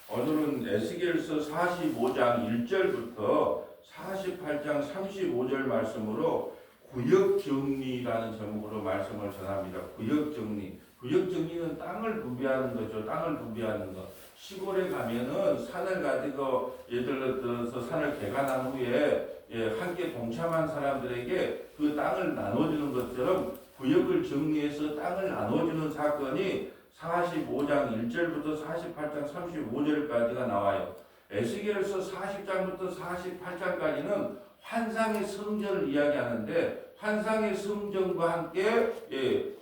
오늘은 에스겔서 45장 1절부터 48장 35절 말씀으로 구역정리라는 제목으로 말씀을 전합니다. 구역정리. 구역정리는 땅을 분배하는 거죠. 땅을 분배하는 거. 시골에 가면은 산을 가지고 예를 들어서 산을 개간한 후에 함께 동참한 사람들에게 그 땅을 나눠주는 것처럼 구역을 정리해서 땅을 나눠주는 사건이 45장 1절부터 48장 35절까지가 나와요. 에스겔서 40장부터 48장까지는 환상의 성전을 이야기하는데 환상의 성전과 함께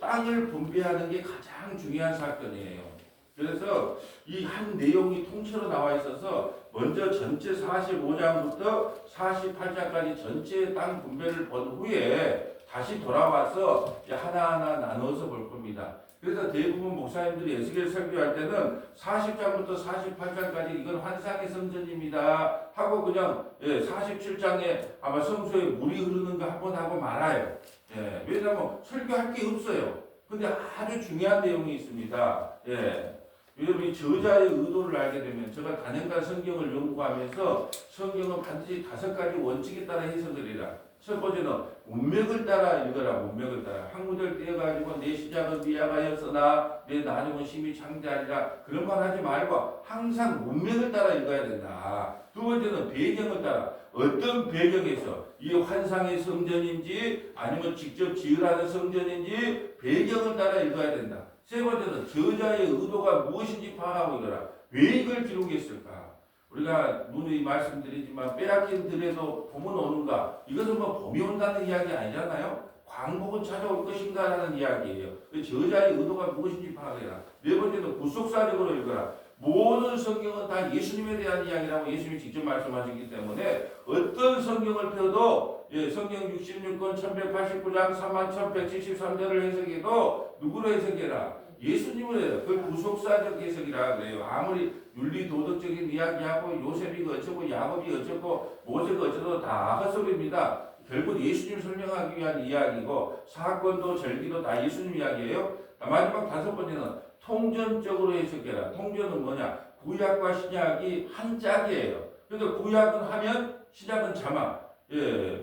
땅을 분배하는 게 가장 중요한 사건이에요. 그래서 이 한 내용이 통째로 나와 있어서 먼저 전체 45장부터 48장까지 전체 땅 분배를 본 후에 다시 돌아와서 하나하나 나눠서 볼 겁니다. 그래서 대부분 목사님들이 에스겔 설교할 때는 40장부터 48장까지 이건 환상의 성전입니다 하고 그냥 47장에 아마 성소에 물이 흐르는 거 한번 하고 말아요. 왜냐하면 설교할 게 없어요. 근데 아주 중요한 내용이 있습니다. 여러분이 저자의 의도를 알게 되면 제가 단연간 성경을 연구하면서 성경은 반드시 5가지 원칙에 따라 해석을 해라. 첫 번째는 문맥을 따라 읽어라. 문맥을 따라 학문을 떼어가지고 내 시작은 미약하였으나 내 나중은 심히 창대하리라 그런 말 하지 말고 항상 문맥을 따라 읽어야 된다. 두 번째는 배경을 따라 어떤 배경에서 이 환상의 성전인지 아니면 직접 지으라는 성전인지 배경을 따라 읽어야 된다. 세 번째는 저자의 의도가 무엇인지 파악하고 있어라. 왜 이걸 기록했을까? 우리가 누누이 말씀드리지만 빼앗긴 들에도 봄은 오는가? 이것은 뭐 봄이 온다는 이야기 아니잖아요. 광복은 찾아올 것인가라는 이야기예요. 저자의 의도가 무엇인지 파악해라. 네 번째는 구속사적으로 읽어라. 모든 성경은 다 예수님에 대한 이야기라고 예수님이 직접 말씀하셨기 때문에 어떤 성경을 펴도 성경 66권 1189장 31,173절을 해석해도 누구로 해석해라? 예수님을 해요. 그걸 구속사적 해석이라 그래요. 아무리 윤리 도덕적인 이야기하고 요셉이 어쩌고 야곱이 어쩌고 모세가 어쩌고 다 헛소리입니다. 결국 예수님을 설명하기 위한 이야기고 사건도 절기도 다 예수님 이야기예요. 마지막 5번째는 통전적으로 해석해라. 통전은 뭐냐? 구약과 신약이 한 짝이에요. 그러니까 구약은 하면 신약은 자막.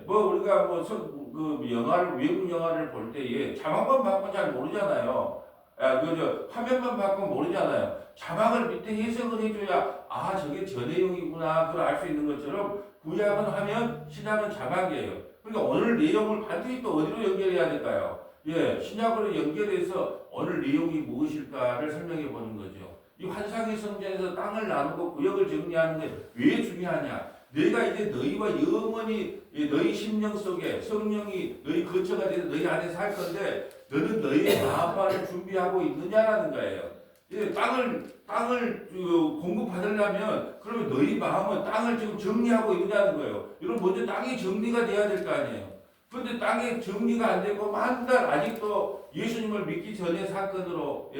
뭐 우리가 그 영화를 외국 영화를 볼 때에 자막만 받고 잘 모르잖아요. 화면만 받고 모르잖아요. 자막을 밑에 해석을 해줘야 저게 저 내용이구나 그걸 알 수 있는 것처럼 구약은 하면 신약은 자막이에요. 그러니까 오늘 내용을 반드시 또 어디로 연결해야 될까요? 신약으로 연결해서 오늘 내용이 무엇일까를 설명해 보는 거죠. 이 환상의 성전에서 땅을 나누고 구역을 정리하는 게 왜 중요하냐? 내가 이제 너희와 영원히 너희 심령 속에 성령이 너희 거처가 돼서 너희 안에 살 건데 너는 너희의 마음만을 준비하고 있느냐라는 거예요. 땅을 공급받으려면 그러면 너희 마음은 땅을 지금 정리하고 있느냐는 거예요. 여러분 먼저 땅이 정리가 돼야 될 거 아니에요. 그런데 땅이 정리가 안 되고 만날 아직도 예수님을 믿기 전의 사건으로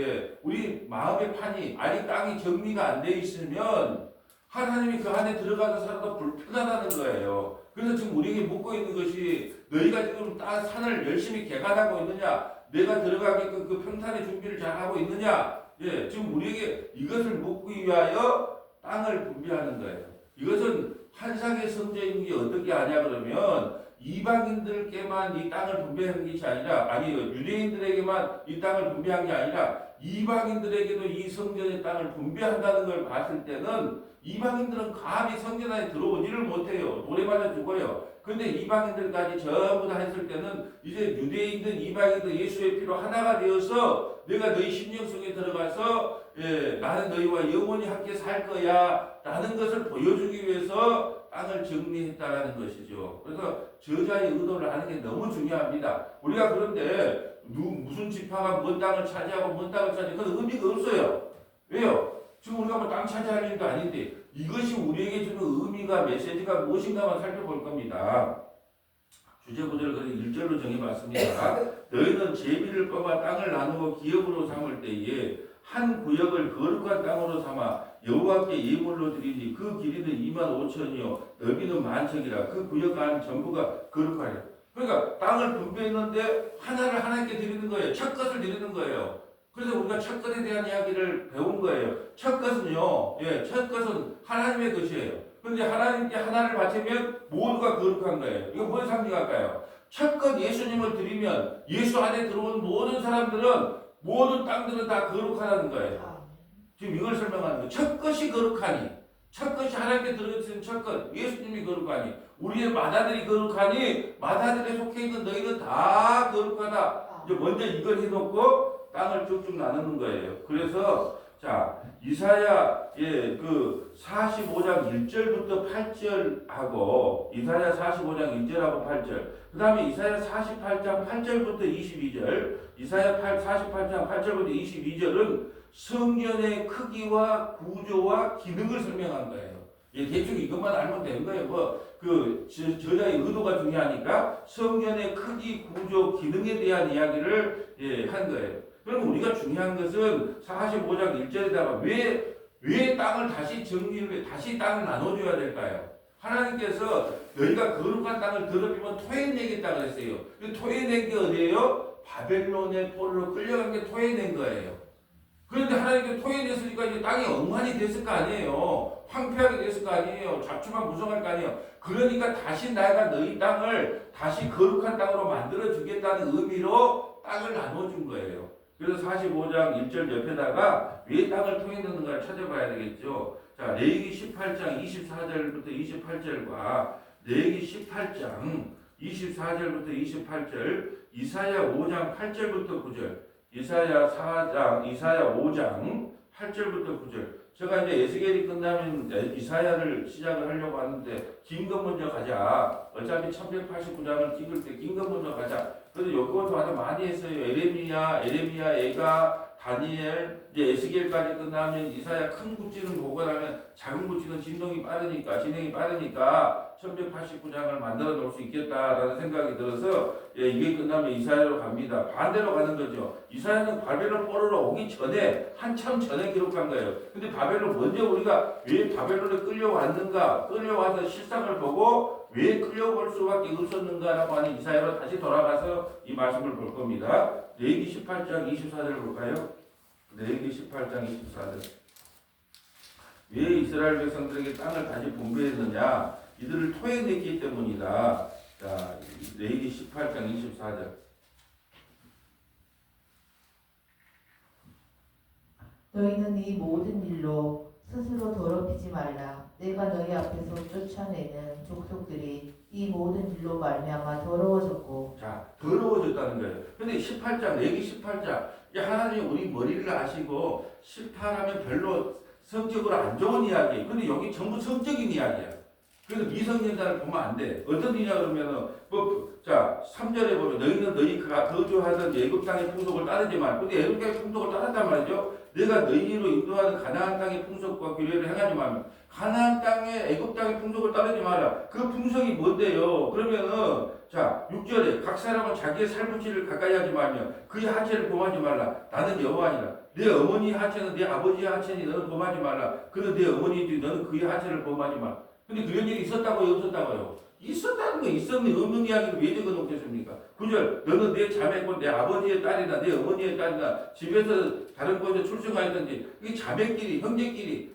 우리 마음의 판이 아직 땅이 정리가 안 돼 있으면 하나님이 그 안에 들어가서 살아도 불편하다는 거예요. 그래서 지금 우리에게 묻고 있는 것이 너희가 지금 산을 열심히 개간하고 있느냐? 내가 들어가게끔 그 평탄의 준비를 잘하고 있느냐? 지금 우리에게 이것을 묻기 위하여 땅을 분배하는 거예요. 이것은 환상의 성전인 게 어떻게 하냐 그러면 이방인들께만 이 땅을 분배하는 것이 아니라 유대인들에게만 이 땅을 분배한 게 아니라 이방인들에게도 이 성전의 땅을 분배한다는 걸 봤을 때는 이방인들은 감히 성전 안에 들어오지를 못해요. 노래 맞아 죽어요. 근데 이방인들까지 전부 다 했을 때는 이제 유대인들 이방인들 예수의 피로 하나가 되어서 내가 너희 심령 속에 들어가서 나는 너희와 영원히 함께 살 거야 라는 것을 보여주기 위해서 땅을 정리했다라는 것이죠. 그래서 저자의 의도를 아는 게 너무 중요합니다. 우리가 그런데 무슨 지파가 뭔 땅을 차지하고 뭔 땅을 차지하고 그건 의미가 없어요. 왜요? 지금 우리가 뭐 땅 차지할 일도 아닌데 이것이 우리에게 주는 의미가 메시지가 무엇인가만 살펴볼 겁니다. 주제 구절을 그래서 1절로 정해봤습니다. 너희는 제비를 뽑아 땅을 나누고 기업으로 삼을 때에 한 구역을 거룩한 땅으로 삼아 여호와께 예물로 드리니 그 길이는 25,000이요 너비는 10,000이라 그 구역 안 전부가 거룩하리라. 그러니까 땅을 분배했는데 하나를 하나님께 드리는 거예요. 첫 것을 드리는 거예요. 그래서 우리가 첫 것에 대한 이야기를 배운 거예요. 첫 것은요, 첫 것은 하나님의 것이에요. 그런데 하나님께 하나를 바치면 모두가 거룩한 거예요. 이거 뭘 상징할까요? 첫 것 예수님을 드리면 예수 안에 들어온 모든 사람들은 모든 땅들은 다 거룩하다는 거예요. 지금 이걸 설명하는 거예요. 첫 것이 거룩하니, 첫 것이 하나님께 들어있는 첫 것, 예수님이 거룩하니, 우리의 마다들이 거룩하니, 마다들에 속해 있는 너희는 다 거룩하다. 이제 먼저 이걸 해놓고 땅을 쭉쭉 나누는 거예요. 그래서 자 이사야의 그 45장 1절부터 8절하고 이사야 45장 1절하고 8절, 그 다음에 이사야 48장 8절부터 22절, 이사야 48장 8절부터 22절은 성전의 크기와 구조와 기능을 설명한 거예요. 대충 이것만 알면 되는 거예요. 저자의 의도가 중요하니까 성전의 크기, 구조, 기능에 대한 이야기를 한 거예요. 그럼 우리가 중요한 것은 45장 1절에다가 왜 땅을 다시 정리를, 다시 땅을 나눠줘야 될까요? 하나님께서 너희가 거룩한 땅을 더럽히면 토해내겠다 그랬어요. 토해낸 게 어디예요? 바벨론의 포로로 끌려간 게 토해낸 거예요. 그런데 하나님께 토해냈으니까 이제 땅이 엉망이 됐을 거 아니에요. 황폐하게 됐을 거 아니에요. 잡초만 무성할 거 아니에요. 그러니까 다시 내가 너희 땅을 다시 거룩한 땅으로 만들어 주겠다는 의미로 땅을 나눠준 거예요. 그래서 45장 1절 옆에다가 왜 땅을 토해냈는가를 찾아봐야 되겠죠. 자, 레위기 18장 24절부터 28절과 레위기 18장 24절부터 28절, 이사야 5장 8절부터 9절, 이사야 5장 8절부터 9절. 제가 이제 에스겔이 끝나면 이사야를 시작을 하려고 하는데 긴 것 먼저 가자. 어차피 1189장을 찍을 때 긴 것 먼저 가자. 그래서 요것도 아주 많이 했어요. 에레미야, 에가, 다니엘, 이제 에스겔까지 끝나면 이사야 큰 굿지는 보고 나면 작은 굿지는 진행이 빠르니까 1189장을 만들어 놓을 수 있겠다라는 생각이 들어서 이게 끝나면 이사야로 갑니다. 반대로 가는 거죠. 이사야는 바벨론 포로로 오기 전에, 한참 전에 기록한 거예요. 근데 바벨론 먼저 우리가 왜 바벨론에 끌려왔는가, 끌려와서 실상을 보고 왜 끌려올 수밖에 없었는가라고 하는 이사야로 다시 돌아가서 이 말씀을 볼 겁니다. 레위기 18장 24절을 볼까요? 레위기 18장 24절. 왜 이스라엘 백성들에게 땅을 다시 분배했느냐? 이들을 토해냈기 때문이다. 자, 레위기 18장 24절. 너희는 이 모든 일로 스스로 더럽히지 말라. 내가 너희 앞에서 쫓아내는 족속들이 이 모든 일로 말미암아 더러워졌고. 자, 더러워졌다는 거예요. 근데 18장, 레위기 18장, 하나님이 우리 머리를 아시고 싫다라면 별로 성적으로 안 좋은 이야기. 근데 여기 전부 성적인 이야기야. 그래서 미성년자를 보면 안 돼. 어떤 일이냐 그러면은 자 3절에 보면 너희는 너희가 거주하던 애굽 땅의 풍속을 따르지 말. 근데 애굽 땅의 풍속을 따랐단 말이죠. 내가 너희로 인도하는 가나안 땅의 풍속과 규례를 행하지 말면 가나안 땅의 애굽 땅의 풍속을 따르지 마라. 그 풍속이 뭔데요? 그러면은 자 6절에 각 사람은 자기의 살부치를 가까이 하지 말며 그의 하체를 범하지 말라. 나는 여호와니라. 내 어머니 하체는 내 아버지의 하체니 너는 범하지 말라. 그는 내 어머니인지 너는 그의 하체를 범하지 말라. 근데 그런 일이 있었다고요? 없었다고요? 있었다는 거 있었는 없는 이야기를 왜 적어 놓겠습니까? 9절 너는 내 자매고 내 아버지의 딸이나 내 어머니의 딸이나 집에서 다른 곳에 출생하였든지 이게 자매끼리 형제끼리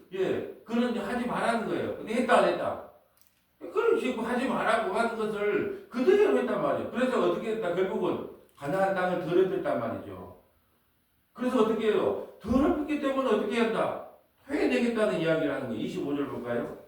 그런 일 하지 말라는 거예요. 근데 했다 안 했다? 그런 식으로 하지 말라고 하는 것을 그대로 했단 말이에요. 그래서 어떻게 했다? 결국은 가나안 땅을 더럽혔단 말이죠. 그래서 어떻게 해요? 더럽혔기 때문에 어떻게 한다? 회내겠다는 이야기를 하는 거예요. 25절 볼까요?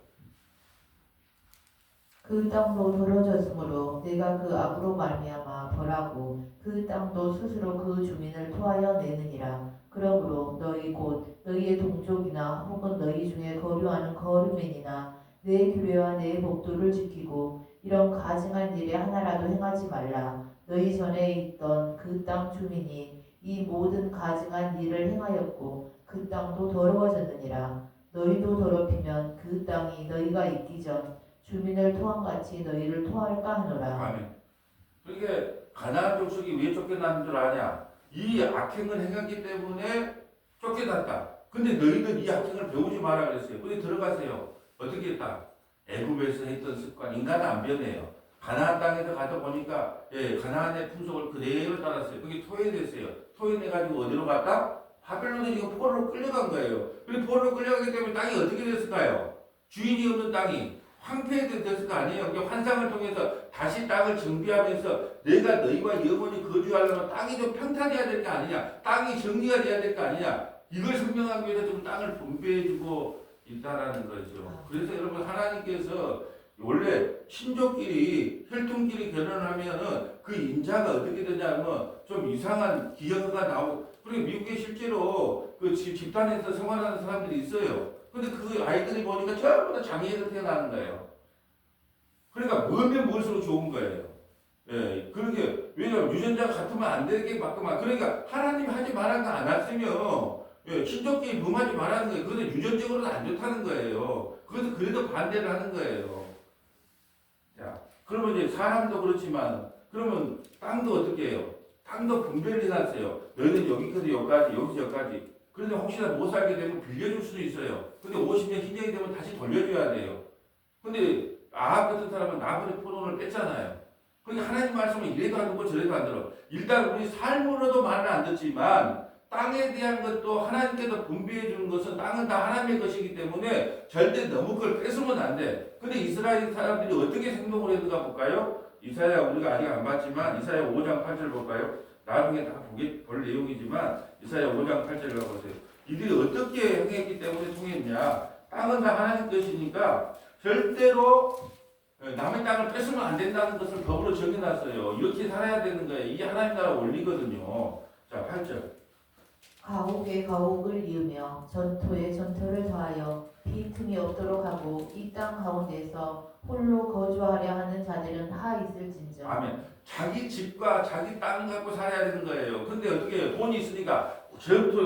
그 땅도 더러워졌으므로 내가 그 악으로 말미암아 벌하고 그 땅도 스스로 그 주민을 토하여 내느니라. 그러므로 너희 곧 너희의 동족이나 혹은 너희 중에 거류하는 거류민이나 내 규례와 내 법도를 지키고 이런 가증한 일에 하나라도 행하지 말라. 너희 전에 있던 그 땅 주민이 이 모든 가증한 일을 행하였고 그 땅도 더러워졌느니라. 너희도 더럽히면 그 땅이 너희가 있기 전 주민을 토함같이 너희를 토할까 하노라. 아멘. 그러니까 가나안 족속이 왜 쫓겨나는 줄 아냐? 이 악행을 행했기 때문에 쫓겨났다. 근데 너희는 이 악행을 배우지 마라 그랬어요. 근데 들어가세요. 어떻게 했다? 애굽에서 했던 습관, 인간은 안 변해요. 가나안 땅에서 가다 보니까 가나안의 풍속을 그대로 따랐어요. 그게 토해냈어요. 토해내가지고 어디로 갔다? 바벨론에 지금 포로로 끌려간 거예요. 그리고 포로로 끌려가기 때문에 땅이 어떻게 됐을까요? 주인이 없는 땅이 황폐됐을 거 아니에요. 그러니까 환상을 통해서 다시 땅을 정비하면서 내가 너희와 영원히 거주하려면 땅이 좀 평탄해야 될 거 아니냐. 땅이 정리가 돼야 될 거 아니냐. 이걸 설명하기 위해서 좀 땅을 분배해주고 있다라는 거죠. 그래서 여러분 하나님께서 원래 친족끼리 혈통끼리 결혼을 하면은 그 인자가 어떻게 되냐면 좀 이상한 기형가 나오고 그리고 미국에 실제로 그 집단에서 생활하는 사람들이 있어요. 근데 그 아이들이 보니까 전부 다 장애인으로 태어나는 거예요. 그러니까 멀면 멀수록 좋은 거예요. 예, 그렇게 왜냐면 유전자가 같으면 안 되게 맞구만. 그러니까 하나님이 하지 말한 거 안 했으면 예, 친족끼리 범하지 말라는 거예요. 그것은 유전적으로는 안 좋다는 거예요. 그것은 그래도 반대를 하는 거예요. 자, 그러면 이제 사람도 그렇지만 그러면 땅도 어떻게 해요? 땅도 분배를 해놨어요. 너희는 여기까지 여기까지 여기서 여기까지. 그런데 혹시나 못 살게 되면 빌려줄 수도 있어요. 근데 50년 희년이 되면 다시 돌려줘야 돼요. 근데 아합 같은 사람은 나그네 포도를 뺐잖아요. 그러니까 하나님 말씀은 이래도 안 듣고 저래도 안 들어. 일단 우리 삶으로도 말을 안 듣지만 땅에 대한 것도 하나님께서 분배해 주는 것은 땅은 다 하나님의 것이기 때문에 절대 너무 그걸 뺏으면 안 돼. 근데 이스라엘 사람들이 어떻게 행동을 했는가 볼까요? 이사야 우리가 아직 안 봤지만 이사야 5장 8절 볼까요? 나중에 다 볼 내용이지만 이사야 5장 8절을 보세요. 이들이 어떻게 행했기 때문에 통했냐? 땅은 다 하나님 것이니까 절대로 남의 땅을 뺏으면 안 된다는 것을 법으로 정해놨어요. 이렇게 살아야 되는 거예요. 이게 하나님 나라 원리거든요. 자, 8절. 가옥에 가옥을 이으며 전토에 전토를 더하여 빈틈이 없도록 하고 이 땅 가운데서 홀로 거주하려 하는 자들은 하 있을진저. 아멘. 자기 집과 자기 땅 갖고 살아야 되는 거예요. 근데 어떻게 해요? 돈이 있으니까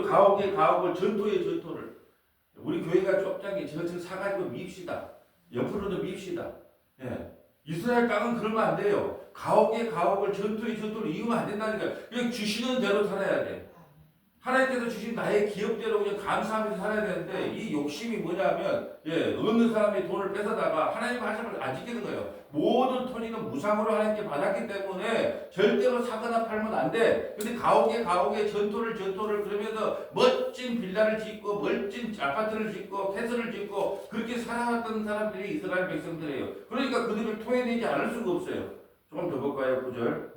가옥에 가옥을 전토에 전토를. 우리 교회가 좁장에 저쪽 사가지고 밉시다. 옆으로도 밉시다. 예. 이스라엘 땅은 그러면 안 돼요. 가옥에 가옥을 전토에 전토를 이으면 안 된다니까요. 그냥 주시는 대로 살아야 돼. 하나님께서 주신 나의 기업대로 그냥 감사하면서 살아야 되는데 이 욕심이 뭐냐면 어느 사람의 돈을 뺏어다가 하나님 말씀을 안 지키는 거예요. 모든 토지는 무상으로 하나님께 받았기 때문에 절대로 사거나 팔면 안 돼. 근데 가옥에 전토를 그러면서 멋진 빌라를 짓고 멋진 아파트를 짓고 캐슬을 짓고 그렇게 살아왔던 사람들이 이스라엘 백성들이에요. 그러니까 그들을 토해내지 않을 수가 없어요. 조금 더 볼까요? 9절.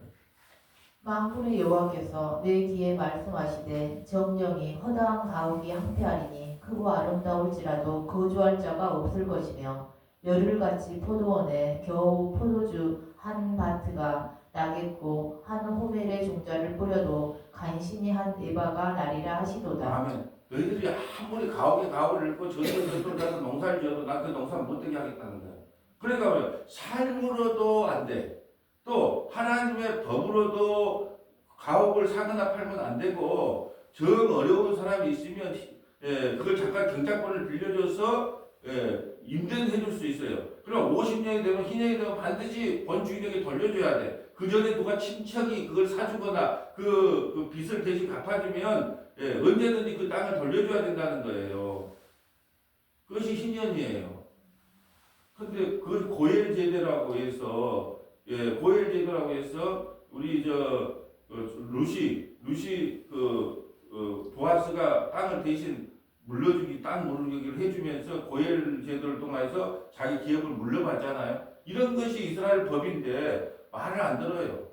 만군의 여호와께서 내 귀에 말씀하시되 정령이 허다한 가옥이 황폐하리니 크고 아름다울지라도 거주할 자가 없을 것이며 열흘같이 포도원에 겨우 포도주 한 바트가 나겠고 한 호멜의 종자를 뿌려도 간신히 한 에바가 나리라 하시도다. 아멘. 너희들이 아무리 가옥에 가옥을 읽고 전토를 가서 농사를 지어도 난 그 농사 못 되게 하겠다는 거야. 그러니까 뭐예요? 삶으로도 안 돼. 또 하나님의 법으로도 가옥을 사거나 팔면 안 되고 정 어려운 사람이 있으면 그걸 잠깐 경작권을 빌려줘서 임대해 줄 수 있어요. 그럼 50년이 되면 희년이 되면 반드시 본주인에게 돌려줘야 돼. 그 전에 누가 친척이 그걸 사주거나 그 빚을 대신 갚아주면 언제든지 그 땅을 돌려줘야 된다는 거예요. 그것이 희년이에요. 근데 그걸 고엘 제도라고 해서 고엘 제도라고 해서 우리 루시 보아스가 땅을 대신 땅 물려주기를 해주면서 고엘 제도를 통해서 자기 기업을 물려받잖아요. 이런 것이 이스라엘 법인데 말을 안 들어요.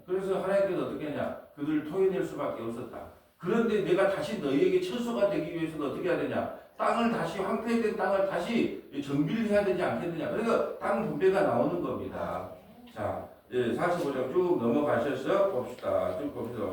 그래서 하나님께서 어떻게 하냐? 그들을 토해낼 수밖에 없었다. 그런데 내가 다시 너희에게 처소가 되기 위해서는 어떻게 해야 되냐? 땅을 다시 황폐된 땅을 다시 정비를 해야 되지 않겠느냐? 그래서 땅 분배가 나오는 겁니다. 자, 45장 쭉 넘어가셔서 봅시다. 쭉 봅시다.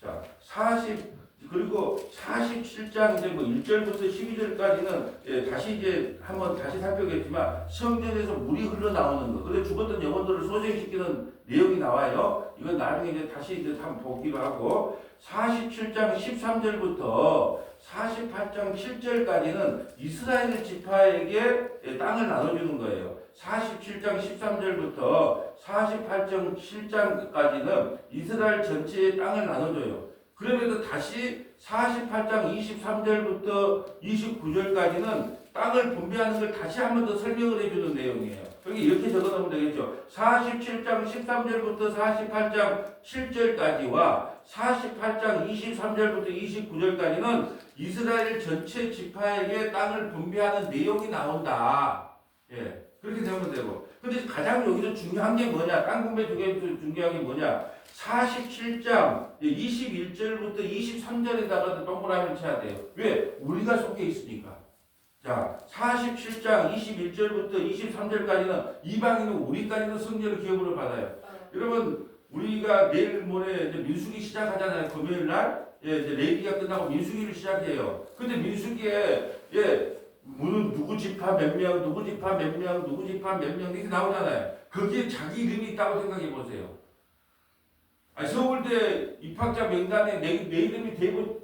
자, 47장 이제 뭐 1절부터 12절까지는 다시 이제 한번 다시 살펴보겠지만 성전에서 물이 흘러나오는 거. 그래서 죽었던 영혼들을 소생시키는 내용이 나와요. 이건 나중에 이제 다시 한번 보기로 하고 47장 13절부터 48장 7절까지는 이스라엘 지파에게 땅을 나눠주는 거예요. 47장 13절부터 48장 7장까지는 이스라엘 전체의 땅을 나눠줘요. 그러면서 다시 48장 23절부터 29절까지는 땅을 분배하는 걸 다시 한 번 더 설명을 해주는 내용이에요. 여기 이렇게 적어놓으면 되겠죠. 47장 13절부터 48장 7절까지와 48장 23절부터 29절까지는 이스라엘 전체 지파에게 땅을 분배하는 내용이 나온다. 예, 그렇게 되면 되고. 근데 가장 여기서 중요한 게 뭐냐? 땅 분배 중에 중요한 게 뭐냐? 47장 21절부터 23절에다가 동그라미를 쳐야 돼요. 왜? 우리가 속해 있으니까. 자, 47장 21절부터 23절까지는 이방인은 우리까지는 성전의 기업으로 받아요. 여러분, 우리가 내일 모레 이제 민수기 시작하잖아요. 금요일 날. 예, 이제 레위기가 끝나고 민수기를 시작해요. 근데 민수기에 무슨 누구 지파 몇 명, 누구 지파 몇 명, 누구 지파 몇 명 이렇게 나오잖아요. 거기에 자기 이름이 있다고 생각해 보세요. 아니, 서울대 입학자 명단에 내 이름이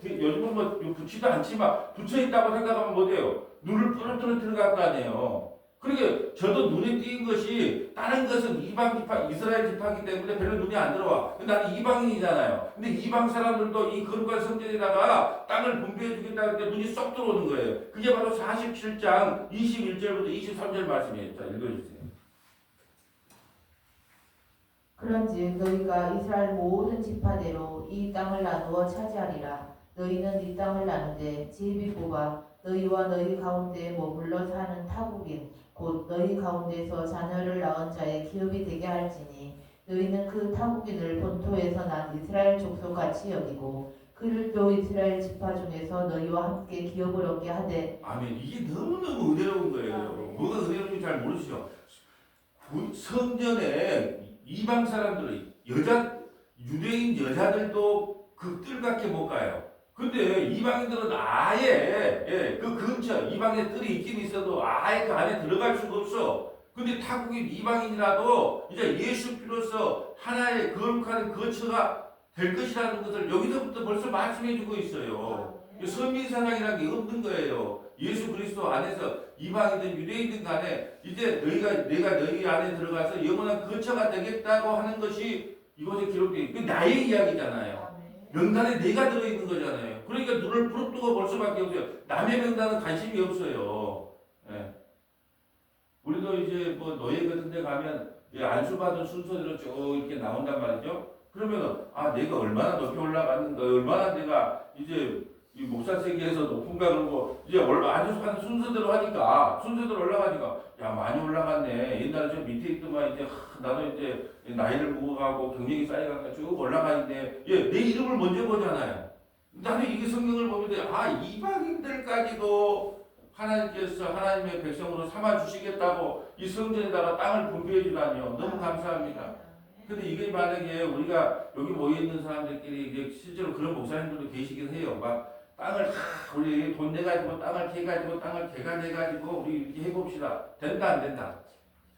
요즘은 뭐 붙지도 않지만 붙여 있다고 생각하면 못해요. 눈을 부러뜨려 들어갈 거 아니에요. 그러니까 저도 눈에 띄는 것이 다른 것은 이방 지파, 이스라엘 지파이기 때문에 별로 눈에 안 들어와. 근데 나는 이방인이잖아요. 근데 이방 사람들도 이 거룩한 성전에다가 땅을 분배해 주겠다는 게 눈이 쏙 들어오는 거예요. 그게 바로 47장 21절부터 23절 말씀이에요. 자, 읽어주세요. 그런즉 너희가 이스라엘 모든 지파대로 이 땅을 나누어 차지하리라. 너희는 이 땅을 나누되 지혜비 뽑아 너희와 너희 가운데 머물러 사는 타국인 곧 너희 가운데서 자녀를 낳은 자의 기업이 되게 할지니 너희는 그 타국인을 본토에서 난 이스라엘 족속같이 여기고 그를 또 이스라엘 지파 중에서 너희와 함께 기업을 얻게 하되. 아멘. 이게 너무너무 은혜로운 거예요. 아멘. 뭐가 은혜로운지 잘 모르시죠? 성전에 이방 사람들은 유대인 여자들도 그 뜰밖에 못 가요. 근데 이방인들은 아예 그 근처 이방의 뜰이 있긴 있어도 아예 그 안에 들어갈 수가 없어. 근데 타국인 이방인이라도 이제 예수 피로서 하나의 거룩한 거처가 될 것이라는 것을 여기서부터 벌써 말씀해주고 있어요. 선민사랑이라는 게 없는 거예요. 예수 그리스도 안에서 이방이든 유대인든 간에 이제 내가 너희 안에 들어가서 영원한 거처가 되겠다고 하는 것이 이곳에 기록되어 있고 나의 이야기잖아요. 명단에 내가 들어있는 거잖아요. 그러니까 눈을 부릅뜨고 볼 수밖에 없어요. 남의 명단은 관심이 없어요. 예. 우리도 이제 뭐 노예 같은 데 가면 안수받은 순서대로 쭉 이렇게 나온단 말이죠. 그러면 내가 얼마나 높이 올라갔는가, 얼마나 내가 이제 이 목사 세계에서 높은가 그러고 이제 안수받은 순서대로 하니까 순서대로 올라가니까 야 많이 올라갔네. 옛날에 좀 밑에 있더만 이제 나도 이제 나이를 먹어가고 경력이 쌓여가니까 쭉 올라가 있네. 내 이름을 먼저 보잖아요. 나는 이게 성경을 보면 이방인들까지도 하나님께서 하나님의 백성으로 삼아 주시겠다고 이 성전에다가 땅을 분배해 주다니요. 너무 감사합니다. 근데 이게 만약에 우리가 여기 모여 있는 사람들끼리 이제 실제로 그런 목사님들도 계시긴 해요. 막 땅을 우리 돈 내가지고 땅을 개가지고 우리 이렇게 해봅시다. 된다 안 된다?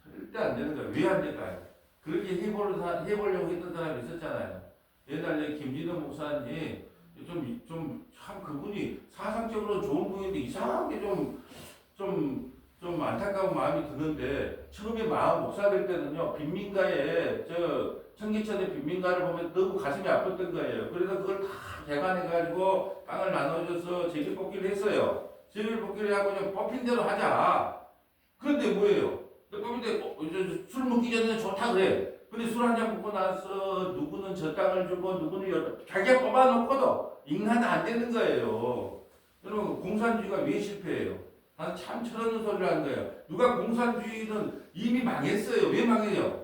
절대 안 되는 거예요. 왜 안 될까요? 그렇게 해보려고 했던 사람이 있었잖아요. 옛날에 김진호 목사님 참 그분이 사상적으로 좋은 분인데 이상하게 좀 안타까운 마음이 드는데 처음에 목사 될 때는요 빈민가에 청계천의 빈민가를 보면 너무 가슴이 아팠던 거예요. 그래서 그걸 다 개간해가지고 땅을 나눠줘서 제비뽑기를 했어요. 제비뽑기를 하고 그냥 뽑힌 대로 하자. 그런데 뭐예요? 뽑힌데 술 먹기 전에 좋다 그래. 근데 술 한 잔 먹고 나서 누구는 저 땅을 주고 누구는 자기가 뽑아놓고도 인간은 안 되는 거예요. 여러분 공산주의가 왜 실패해요? 나는 참 철없는 소리를 하는 거예요. 누가 공산주의는 이미 망했어요. 왜 망해요?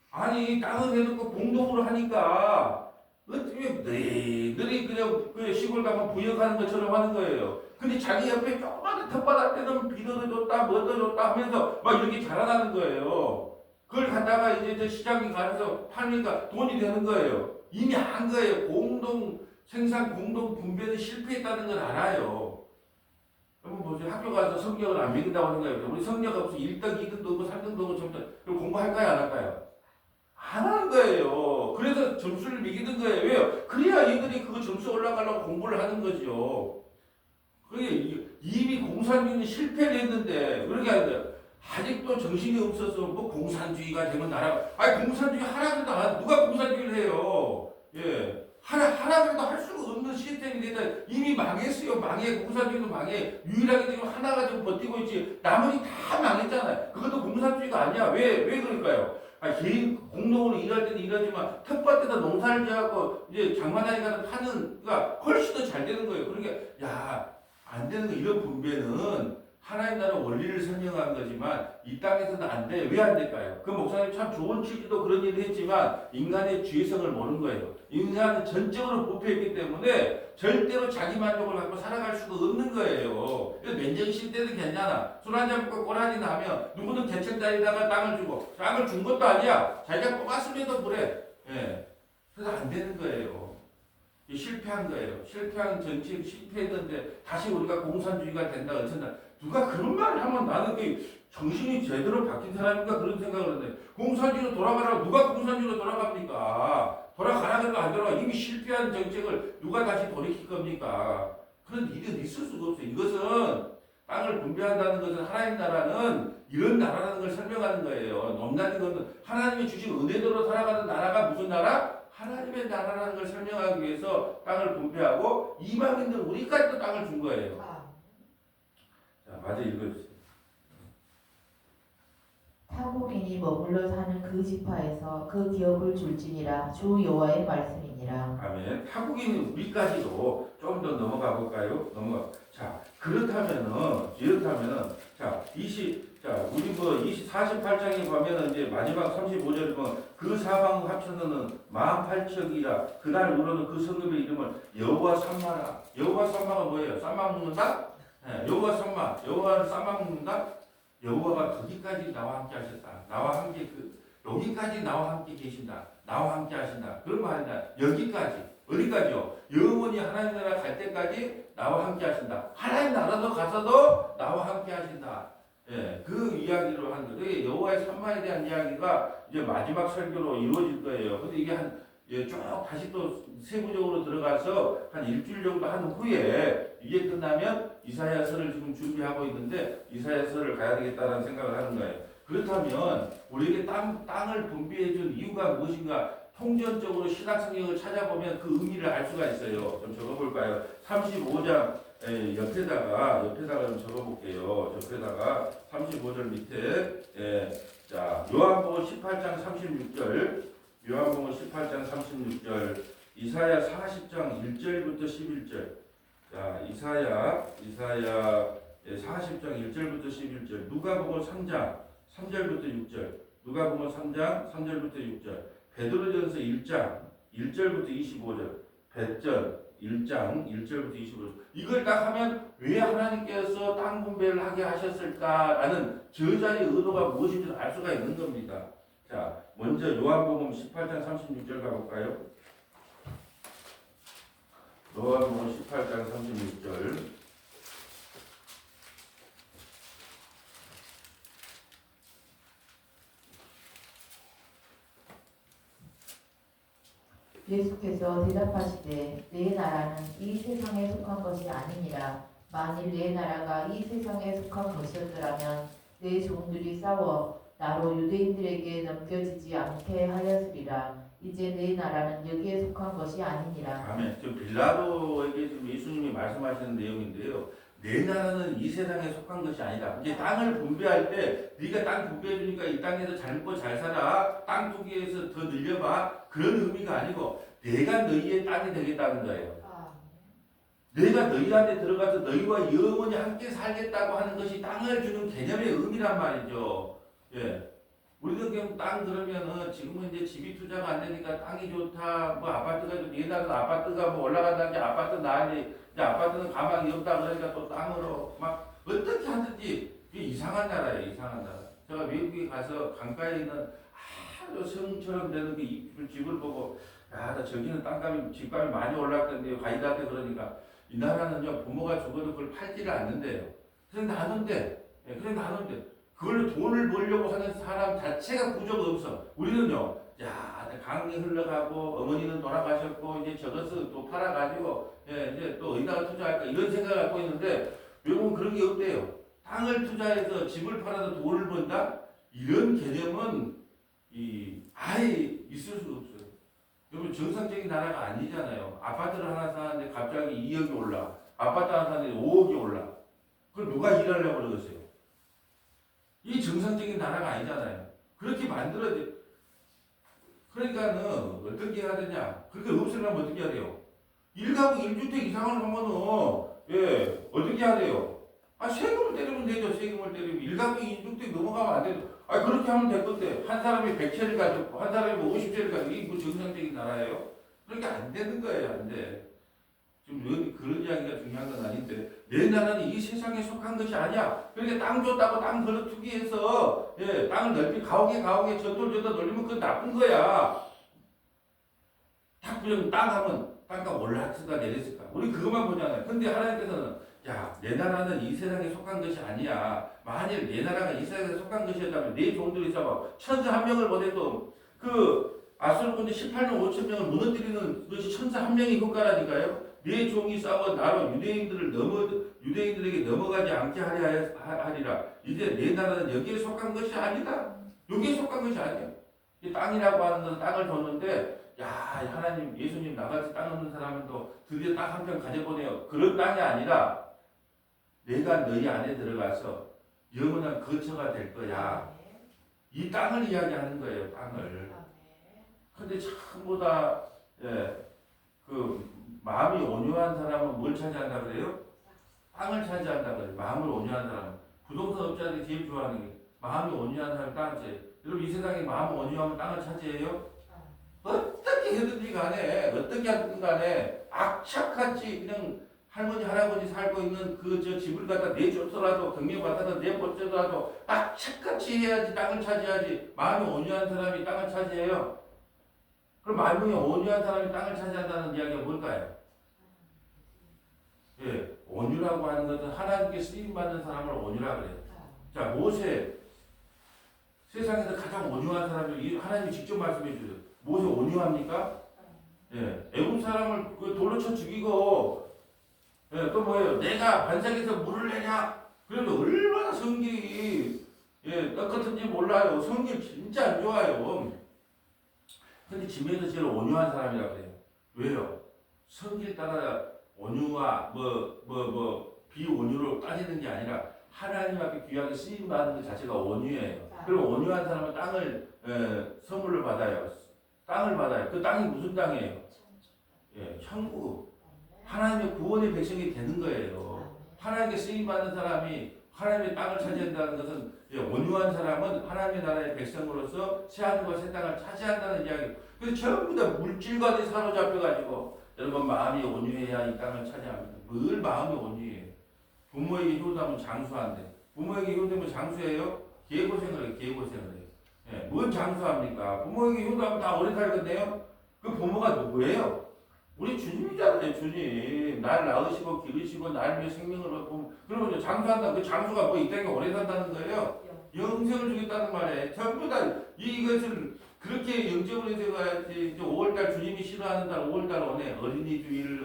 아니 땅을 해놓고 공동으로 하니까 어떻게 너희들이 그냥 그 시골 가면 부역하는 것처럼 하는 거예요. 근데 자기 옆에 조그마한 텃밭 때는 비료도 줬다 뭐도 줬다 하면서 막 이렇게 자라나는 거예요. 그걸 갖다가 이제 저 시장에 가서 팔니까 돈이 되는 거예요. 이미 한 거예요. 생산 공동 분배는 실패했다는 걸 알아요. 여러분 보세요. 학교 가서 성경을 안 믿는다고 하는 거예요. 우리 성경 없이 1등, 2등도 없고 3등도 없고 그럼 공부할까요? 안 할까요? 안 하는 거예요. 그래서 점수를 매기는 거예요. 왜요? 그래야 얘들이 그거 점수 올라가려고 공부를 하는 거죠. 그게 이미 공산주의는 실패를 했는데 그렇게 하는데 아직도 정신이 없어서 뭐 공산주의가 되면 나라 공산주의 하라고 다 누가 공산주의를 해요. 예. 하나라도 할 수가 없는 시스템이 되다. 이미 망했어요. 공산주의도 망해. 유일하게 지금 하나 가지고 버티고 있지. 나머지 다 망했잖아요. 그것도 공산주의가 아니야. 왜 그럴까요? 개인 공동으로 일할 때는 일하지만 텃밭에다 농사를 지어갖고 이제 장만하니까 파는 가 훨씬 더 잘 되는 거예요. 그러니까 안 되는 거 이런 분배는 하나님 나라 원리를 설명한 거지만 이 땅에서는 안 돼. 왜 안 될까요? 그 목사님 참 좋은 취지도 그런 일을 했지만 인간의 죄성을 모르는 거예요. 인간은 전적으로 부패했기 때문에 절대로 자기 만족을 갖고 살아갈 수가 없는 거예요. 맨정신 때도 괜찮아. 술 한잔 먹고 꼬라지 나면 누구는 개척자리다가 땅을 주고 땅을 준 것도 아니야. 자기가 뽑았음에도 그래. 예. 그래서 안 되는 거예요. 실패한 거예요. 실패한 정치를 실패했는데 다시 우리가 공산주의가 된다 어쩐다. 누가 그런 말을 하면 나는 정신이 제대로 바뀐 사람인가 그런 생각을 하는데 공산주의로 돌아가라고 누가 공산주의로 돌아갑니까? 돌아가라 해도 안 돌아가. 이미 실패한 정책을 누가 다시 돌이킬 겁니까? 그런 일은 있을 수가 없어요. 이것은 땅을 분배한다는 것은 하나님 나라는 이런 나라라는 걸 설명하는 거예요. 넘나는 것은 하나님이 주신 은혜대로 살아가는 나라가 무슨 나라? 하나님의 나라라는 걸 설명하기 위해서 땅을 분배하고 이방인들 우리까지도 땅을 준 거예요. 자, 마저 읽어주세요. 타국인이 머물러 사는 그 지파에서 그 기업을 줄지니라. 주 여호와의 말씀이니라. 아멘. 타국인 우리까지도 좀 더 넘어가 볼까요? 자, 그렇다면은 자, 우리 48장에 보면은 이제 마지막 35절에 보면 그 사방 합쳐서는 18,000이라 그날 우러는 그 성읍의 이름을 여호와 삼마라. 여호와 삼마가 뭐예요? 쌈마 먹는다? 네, 여호와 삼마. 여호와를 쌈마 먹는다? 여호와가 거기까지 나와 함께 하셨다. 나와 함께 여기까지 나와 함께 계신다. 나와 함께 하신다. 그런 말이다. 여기까지. 어디까지요? 영원히 하나님 나라 갈 때까지 나와 함께 하신다. 하나님 나라도 가서도 나와 함께 하신다. 예, 그 이야기로 한 거예요. 여호와의 산마에 대한 이야기가 이제 마지막 설교로 이루어질 거예요. 근데 이게 쭉 다시 또 세부적으로 들어가서 한 일주일 정도 한 후에 이게 끝나면 이사야서를 지금 준비하고 있는데 이사야서를 가야 되겠다는 생각을 하는 거예요. 그렇다면 우리에게 땅을 분배해 준 이유가 무엇인가? 통전적으로 신학 성경을 찾아보면 그 의미를 알 수가 있어요. 좀 적어볼까요? 35장 옆에다가 좀 적어볼게요. 옆에다가 35절 밑에 자 요한복음 18장 36절 요한복음 18장 36절 이사야 40장 1절부터 11절 자 이사야 40장 1절부터 11절 누가복음 3장 3절부터 6절 누가복음 3장 3절부터 6절 베드로전서 1장 1절부터 25절 베전 1장 1절부터 25절 이걸 딱 하면 왜 하나님께서 땅 분배를 하게 하셨을까라는 저자의 의도가 무엇인지 알 수가 있는 겁니다. 자 먼저 요한복음 18장 36절 가볼까요? 요한복음 18장 36절 예수께서 대답하시되 내 나라는 이 세상에 속한 것이 아니니라. 만일 내 나라가 이 세상에 속한 것이었더라면 내 종들이 싸워 나로 유대인들에게 넘겨지지 않게 하였으리라. 이제 내 나라는 여기에 속한 것이 아니니라. 아멘. 지금 빌라도에게 지금 예수님이 말씀하시는 내용인데요. 내 나라는 이 세상에 속한 것이 아니다. 이제 땅을 분배할 때 네가 땅 분배해 주니까 이 땅에서 잘 먹고 잘 살아. 땅 투기해서 더 늘려봐. 그런 의미가 아니고 내가 너희의 땅이 되겠다는 거예요. 내가 너희한테 들어가서 너희와 영원히 함께 살겠다고 하는 것이 땅을 주는 개념의 의미란 말이죠. 예. 우리도 그냥 땅 그러면은 지금은 이제 집이 투자가 안 되니까 땅이 좋다. 뭐 아파트가 옛날에는 아파트가 뭐 올라간다는 게 아파트 나니 이제 아파트는 가망이 없다 그러니까 또 땅으로 막 어떻게 하든지 이상한 나라예요. 이상한 나라. 제가 외국에 가서 강가에 있는 아주 성처럼 되는 그 집을 보고 야, 나 저기는 집값이 많이 올랐던데요. 가이드한테 그러니까 이 나라는요 부모가 죽어도 그걸 팔지를 않는데요. 그래 나는데 그걸로 돈을 벌려고 하는 사람 자체가 구조가 없어. 우리는요, 야, 강이 흘러가고 어머니는 돌아가셨고 이제 저것을 또 팔아가지고 이제 또 어디다가 투자할까 이런 생각을 갖고 있는데 외국은 그런 게 없대요. 땅을 투자해서 집을 팔아서 돈을 번다? 이런 개념은 아예 있을 수 없어요. 여러분 정상적인 나라가 아니잖아요. 아파트를 하나 사는데 갑자기 2억이 올라. 아파트 하나 사는데 5억이 올라. 그걸 누가 일하려고 그러겠어요? 이 정상적인 나라가 아니잖아요. 그렇게 만들어야 돼. 그러니까는 어떻게 해야 되냐? 그렇게 없애려면 어떻게 해야 돼요? 1가구 1주택 이상을 하면은 어떻게 해야 돼요? 세금을 때리면 되죠. 세금을 때리면 1가구 1주택 넘어가면 안 되죠. 그렇게 하면 될 건데 한 사람이 100채를 가지고 한 사람이 50채를 가지고 이게 뭐 정상적인 나라예요? 그렇게 안 되는 거예요. 안 돼. 지금 여기 그런 이야기가 중요한 건 아닌데 내 나라는 이 세상에 속한 것이 아니야. 그러니까 땅 줬다고 땅 걸어 투기해서 땅을 넓히 가오게 저돌 놀리면 그건 나쁜 거야. 딱 그냥 땅 하면 땅값 올랐을까 내렸을까 우리 그것만 보잖아요. 근데 하나님께서는 야, 내 나라는 이 세상에 속한 것이 아니야. 만일 내 나라가 이 세상에 속한 것이었다면 내 종들이 있어봐 천사 한 명을 보내도 그 아수르 군대 18만 5천 명을 무너뜨리는 것이 천사 한 명의 효과라니까요. 내 종이 싸워 나로 유대인들에게 넘어가지 않게 하리라. 이제 내 나라는 여기에 속한 것이 아니다. 여기에 속한 것이 아니야. 이 땅이라고 하는 건 땅을 줬는데 야, 하나님, 예수님 나같이 땅 없는 사람은 또 드디어 땅 한 평 가져보네요. 그런 땅이 아니라 내가 너희 안에 들어가서 영원한 거처가 될 거야. 이 땅을 이야기하는 거예요. 땅을. 근데 참보다 그 마음이 온유한 사람은 뭘 차지한다 그래요? 땅을 차지한다 그래요. 마음을 온유한 사람은. 부동산 업자들이 제일 좋아하는 게 마음이 온유한 사람이 땅을 차지해요. 여러분 이 세상에 마음 온유하면 땅을 차지해요? 어떻게 해든지 간에 어떻게 하든 간에 악착같이 그냥 할머니 할아버지 살고 있는 그 저 집을 갖다 내줬더라도 경매받아서 내보더라도 악착같이 해야지 땅을 차지하지. 마음이 온유한 사람이 땅을 차지해요. 그럼 마음이 온유한 사람이 땅을 차지한다는 이야기가 뭘까요? 온유라고 하는 것은 하나님께 쓰임받는 사람을 온유라 그래요. 자, 모세 세상에서 가장 온유한 사람이 하나님이 직접 말씀해 주세요. 모세 온유합니까? 애굽 사람을 돌로 쳐 죽이고 또 뭐예요? 내가 반석에서 물을 내냐? 그래도 얼마나 성질이 똑같은지 몰라요. 성질 진짜 안 좋아요. 근데 집에서 제일 온유한 사람이라고 그래요. 왜요? 성질 따라 온유와 비온유로 따지는 게 아니라 하나님 앞에 귀하게 쓰임 받는 것 자체가 온유예요. 그리고 온유한 사람은 땅을 선물로 받아요. 땅을 받아요. 그 땅이 무슨 땅이에요? 천국. 하나님의 구원의 백성이 되는 거예요. 하나님께 쓰임 받는 사람이 하나님의 땅을 차지한다는 것은 온유한 사람은 하나님의 나라의 백성으로서 새하늘과 새 땅을 차지한다는 이야기. 그래서 전부 다 물질과도 사로잡혀가지고 여러분 마음이 온유해야 이 땅을 차지합니다. 늘 마음이 온유해요. 부모에게 효도하면 장수한대. 부모에게 효도하면 장수해요? 개고생을 해요. 개고생을 해요. 뭔 장수합니까? 부모에게 효도하면 다 오래 살겠네요? 그 부모가 누구예요? 우리 주님이잖아요. 주님. 날 낳으시고 기르시고 날 위해 생명을 얻고 그러면 장수한다. 그 장수가 뭐 이 땅에 오래 산다는 거예요? 영생을 주겠다는 말에 전부 다 이것을 그렇게 영적으로 해석해야지. 5월달 주님이 싫어하는 달 5월달 오네. 어린이 주일,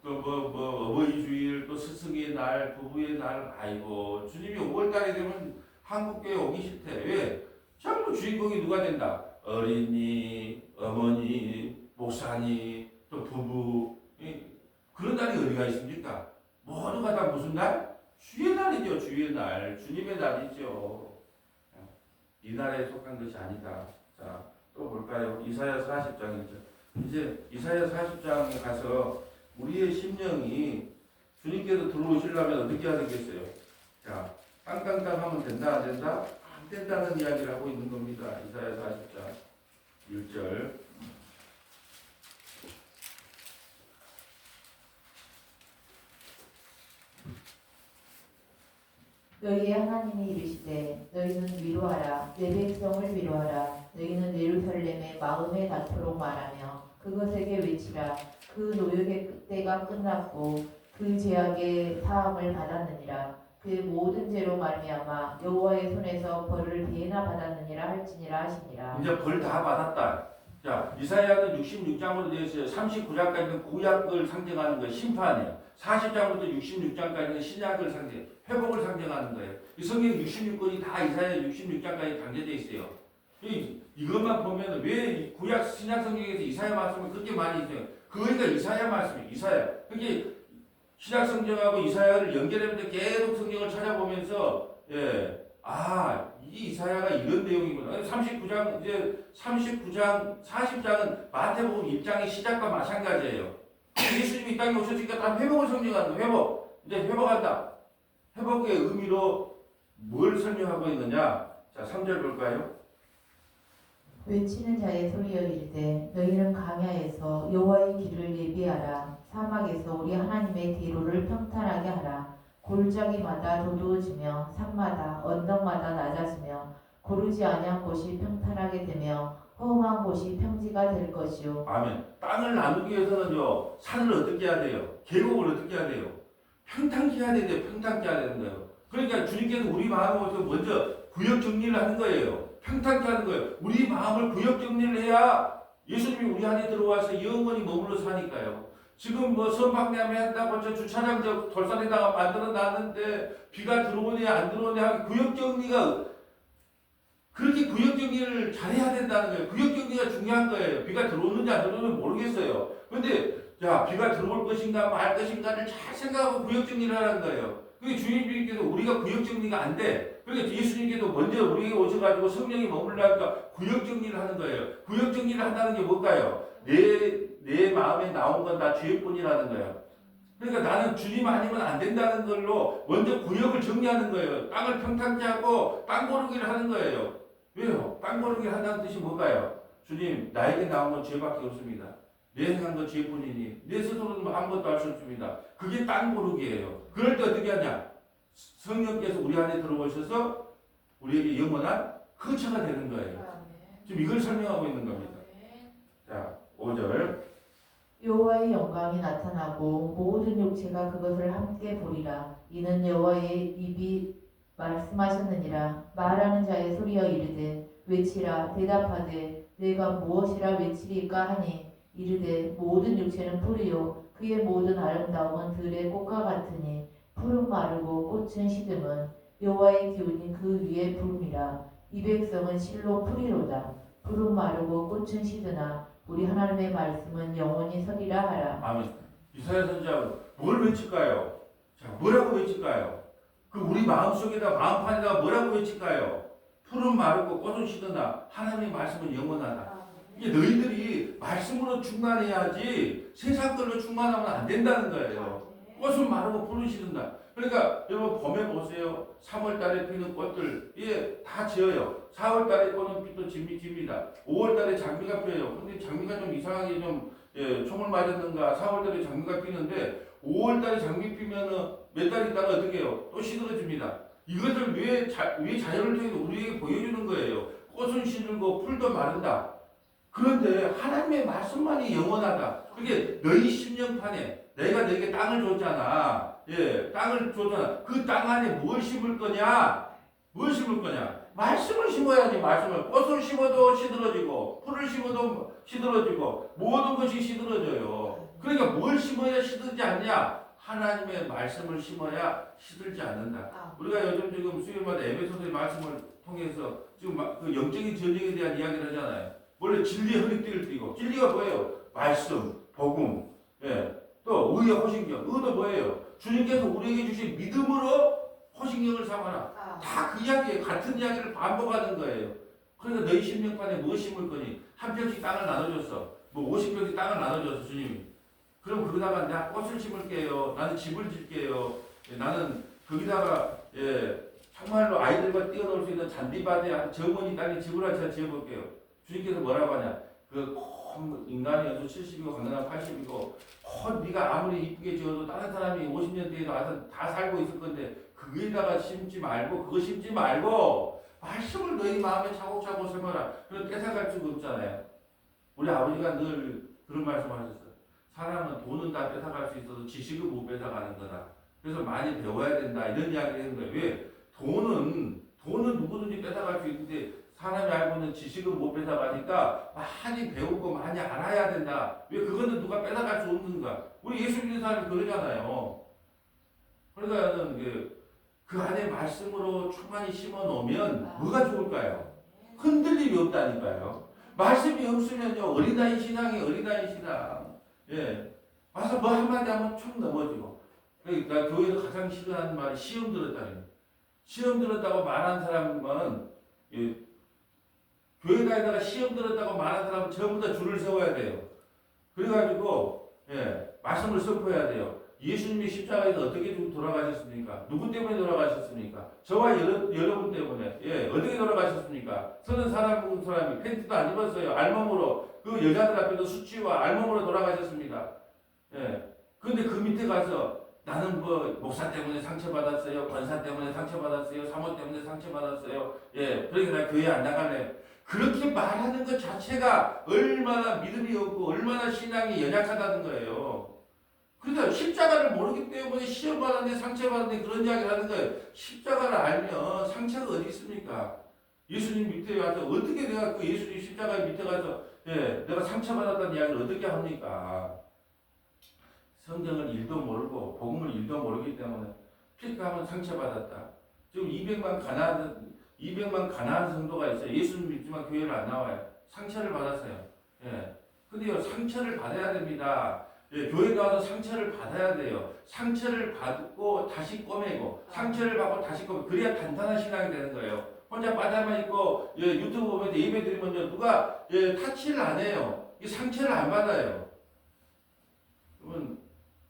어버이 주일, 또 스승의 날, 부부의 날. 아이고 주님이 5월달에 되면 한국교회 오기 싫대. 왜? 전부 주인공이 누가 된다? 어린이, 어머니, 목사님, 또 부부. 그런 날이 어디가 있습니까? 모두가 다 무슨 날? 주의 날이죠. 주의 날. 주님의 날이죠. 이 날에 속한 것이 아니다. 자, 또 볼까요? 이사야 40장이죠. 이제 이사야 40장에 가서 우리의 심령이 주님께서 들어오시려면 어떻게 해야 되겠어요? 자, 땅땅땅 하면 된다, 안 된다? 안 된다는 이야기를 하고 있는 겁니다. 이사야 40장 1절. 너희의 하나님이 이르시되 너희는 위로하라 내 백성을 위로하라 너희는 예루살렘의 마음에 닿도록 말하며 그것에게 외치라 그 노역의 때가 끝났고 그 죄악의 사함을 받았느니라 그 모든 죄로 말미암아 여호와의 손에서 벌을 대나 받았느니라 할지니라 하시니라. 이제 벌 다 받았다. 자, 이사야는 66장으로 되어 있어요. 39장까지는 구약을 상징하는 거예요. 심판이에요. 40장부터 66장까지는 신약을 회복을 상징하는 거예요. 이 성경 66권이 다 이사야 66장까지 강제되어 있어요. 이것만 보면 왜 구약 신약 성경에서 이사야 말씀을 그렇게 많이 있어요. 그러니까 이사야 말씀이 이사야. 그게 신약 성경하고 이사야를 연결하면서 계속 성경을 찾아보면서 이 이사야가 이런 내용이구나. 39장 이제 39장 40장은 마태복음 1장의 시작과 마찬가지예요. 예수님이 이 땅에 오셨으니까 다 회복을 설명하는 거예요. 회복. 이제 회복한다. 회복의 의미로 뭘 설명하고 있느냐? 자, 3절 볼까요? 외치는 자의 소리여 이르되 너희는 강야에서 여호와의 길을 예비하라. 사막에서 우리 하나님의 대로를 평탄하게 하라. 골짜기마다 도두어지며 산마다 언덕마다 낮아지며 고르지 아니한 곳이 평탄하게 되며 험한 곳이 평지가 될 것이요. 아멘. 땅을 나누기 위해서는요, 산을 어떻게 해야 돼요? 계곡을 어떻게 해야 돼요? 평탄케 해야 되는데 평탄케 해야 되는 거예요. 그러니까 주님께서 우리 마음을 먼저 구역 정리를 하는 거예요. 평탄케 하는 거예요. 우리 마음을 구역 정리를 해야 예수님이 우리 안에 들어와서 영원히 머물러 사니까요. 지금 뭐 선방매매 한다고 저 주차장 저 돌산에다가 만들어 놨는데 비가 들어오냐 안 들어오냐 하고 구역 정리가 그렇게 구역 정리를 잘해야 된다는 거예요. 구역 정리가 중요한 거예요. 비가 들어오는지 안 들어오는지 모르겠어요. 근데 자 비가 들어올 것인가 말 것인가를 잘 생각하고 구역 정리를 하는 거예요. 그게 주님께서 우리가 구역 정리가 안 돼. 그러니까 예수님께서 먼저 우리에게 오셔가지고 성령이 머물러니까 구역 정리를 하는 거예요. 구역 정리를 한다는 게 뭘까요? 내 마음에 나온 건 다 죄뿐이라는 거예요. 그러니까 나는 주님 아니면 안 된다는 걸로 먼저 구역을 정리하는 거예요. 땅을 평탄케 하고 땅 고르기를 하는 거예요. 왜요? 땅 고르기를 한다는 뜻이 뭘까요? 주님, 나에게 나온 건 죄밖에 없습니다. 내 행한 건 죄뿐이니 내 스스로는 아무것도 할 수 없습니다. 그게 땅 고르기예요. 그럴 때 어떻게 하냐? 성령께서 우리 안에 들어오셔서 우리에게 영원한 거처가 되는 거예요. 지금 이걸 설명하고 있는 겁니다. 자, 5절. 여호와의 영광이 나타나고 모든 육체가 그것을 함께 보리라. 이는 여호와의 입이 말씀하셨느니라. 말하는 자의 소리여 이르되 외치라. 대답하되 내가 무엇이라 외치리까 하니 이르되 모든 육체는 풀이요 그의 모든 아름다움은 들의 꽃과 같으니 푸른 마르고 꽃은 시듬은 여호와의 기운이 그 위에 부음이라. 이 백성은 실로 풀이로다. 푸른 마르고 꽃은 시드나 우리 하나님의 말씀은 영원히 서리라 하라. 아멘. 이사야 선지자는 뭘 외칠까요? 자, 뭐라고 외칠까요? 그 우리 마음속에다 마음판에다 뭐라고 외칠까요? 푸른 마르고 꽃은 시드나 하나님의 말씀은 영원하다. 이게 너희들이 말씀으로 충만해야지 세상 걸로 충만하면 안 된다는 거예요. 꽃은 마르고 푸른 시든다. 그러니까 여러분 봄에 보세요. 3월 달에 피는 꽃들 다 지어요. 4월 달에 꽃은 빛도 집니다. 5월 달에 장미가 피어요. 근데 장미가 좀 이상하게 좀 총을 맞았는가 4월 달에 장미가 피는데 5월 달에 장미 피면은 몇 달 있다가 어떻게 해요? 또 시들어집니다. 이것을 왜 자연을 통해서 우리에게 보여주는 거예요. 꽃은 시들고 풀도 마른다. 그런데 하나님의 말씀만이 영원하다. 그게 너희 심령판에 내가 너에게 땅을 줬잖아. 땅을 줬잖아. 그 땅 안에 뭘 심을 거냐? 뭘 심을 거냐? 말씀을 심어야지, 말씀을. 꽃을 심어도 시들어지고, 풀을 심어도 시들어지고, 모든 것이 시들어져요. 그러니까 뭘 심어야 시들지 않냐? 하나님의 말씀을 심어야 시들지 않는다. 우리가 요즘 지금 수요일마다 에베소서의 말씀을 통해서 지금 그 영적인 전쟁에 대한 이야기를 하잖아요. 원래 진리의 허리띠를 띠고, 진리가 뭐예요? 말씀, 복음, 또 의의 호신경. 의도 뭐예요? 주님께서 우리에게 주신 믿음으로 호신경을 삼아라. 다 그 이야기예요. 같은 이야기를 반복하는 거예요. 그러니까 너희 심령판에 뭐 심을 거니? 한 평씩 땅을 나눠줬어. 뭐 50평씩 땅을 나눠줬어, 주님이. 그럼 거기다가 내가 꽃을 심을게요. 나는 집을 질게요. 나는 거기다가 정말로 아이들과 뛰어놀 수 있는 잔디밭에 정원이 땅에 집을 하나 지어볼게요. 주님께서 뭐라고 하냐? 인간이 연수 70이고 강남 80이고 네가 아무리 이쁘게 지어도 다른 사람이 50년 뒤에도 와서 다 살고 있을 건데 그거에다가 심지 말고 그거 심지 말고 말씀을 너희 마음에 차곡차곡 심어라. 그럼 뺏어갈 수가 없잖아요. 우리 아버지가 늘 그런 말씀하셨어요. 사람은 돈은 다 뺏어갈 수 있어도 지식은 못 뺏어가는 거다. 그래서 많이 배워야 된다. 이런 이야기를 하는 거예요. 왜? 돈은 누구든지 뺏어갈 수 있는데 사람이 알고 있는 지식은 못 뺏어가니까 많이 배우고 많이 알아야 된다. 왜 그거는 누가 뺏어갈 수 없는가? 우리 예수 믿는 사람이 그러잖아요. 그러니까 그 안에 말씀으로 충만히 심어 놓으면 뭐가 좋을까요? 흔들림이 없다니까요. 말씀이 없으면요, 어린아이 신앙이 어린아이 신앙. 예. 와서 뭐 한마디 하면 쭉 넘어지고. 그러니까 교회에서 가장 싫어하는 말이 시험 들었다는. 시험 들었다고 말한 사람은, 예, 교회 다니다가 시험 들었다고 말한 사람은 전부 다 줄을 세워야 돼요. 그래가지고, 예, 말씀을 선포해야 돼요. 예수님이 십자가에서 어떻게 돌아가셨습니까? 누구 때문에 돌아가셨습니까? 저와 여러분 때문에. 예, 어떻게 돌아가셨습니까? 서른 사람이 팬티도 안 입었어요. 알몸으로 그 여자들 앞에서 수치와 알몸으로 돌아가셨습니다. 예. 근데 그 밑에 가서 나는 뭐 목사 때문에 상처받았어요. 권사 때문에 상처받았어요. 사모 때문에 상처받았어요. 예, 그러니까 나 교회 안 나갈래. 그렇게 말하는 것 자체가 얼마나 믿음이 없고 얼마나 신앙이 연약하다는 거예요. 그러니까 십자가를 모르기 때문에 시험 받았네, 상처 받았네 그런 이야기를 하는 거예요. 십자가를 알면 상처가 어디 있습니까? 예수님 밑에 가서 어떻게 내가 그 예수님 십자가 밑에 가서 예, 내가 상처 받았다는 이야기를 어떻게 합니까? 성경을 일도 모르고 복음을 일도 모르기 때문에 픽하면 상처 받았다. 지금 200만 가난한 성도가 있어요. 예수님 믿지만 교회를 안 나와요. 상처를 받았어요. 예. 근데요, 상처를 받아야 됩니다. 예, 교회 나와서 상처를 받아야 돼요. 상처를 받고 다시 꼬매고, 상처를 받고 다시 꼬매고, 그래야 단단한 신앙이 되는 거예요. 혼자 바다만 있고, 예, 유튜브 보면 예배 드리면 누가, 예, 타치를 안 해요. 이 상처를 안 받아요. 그러면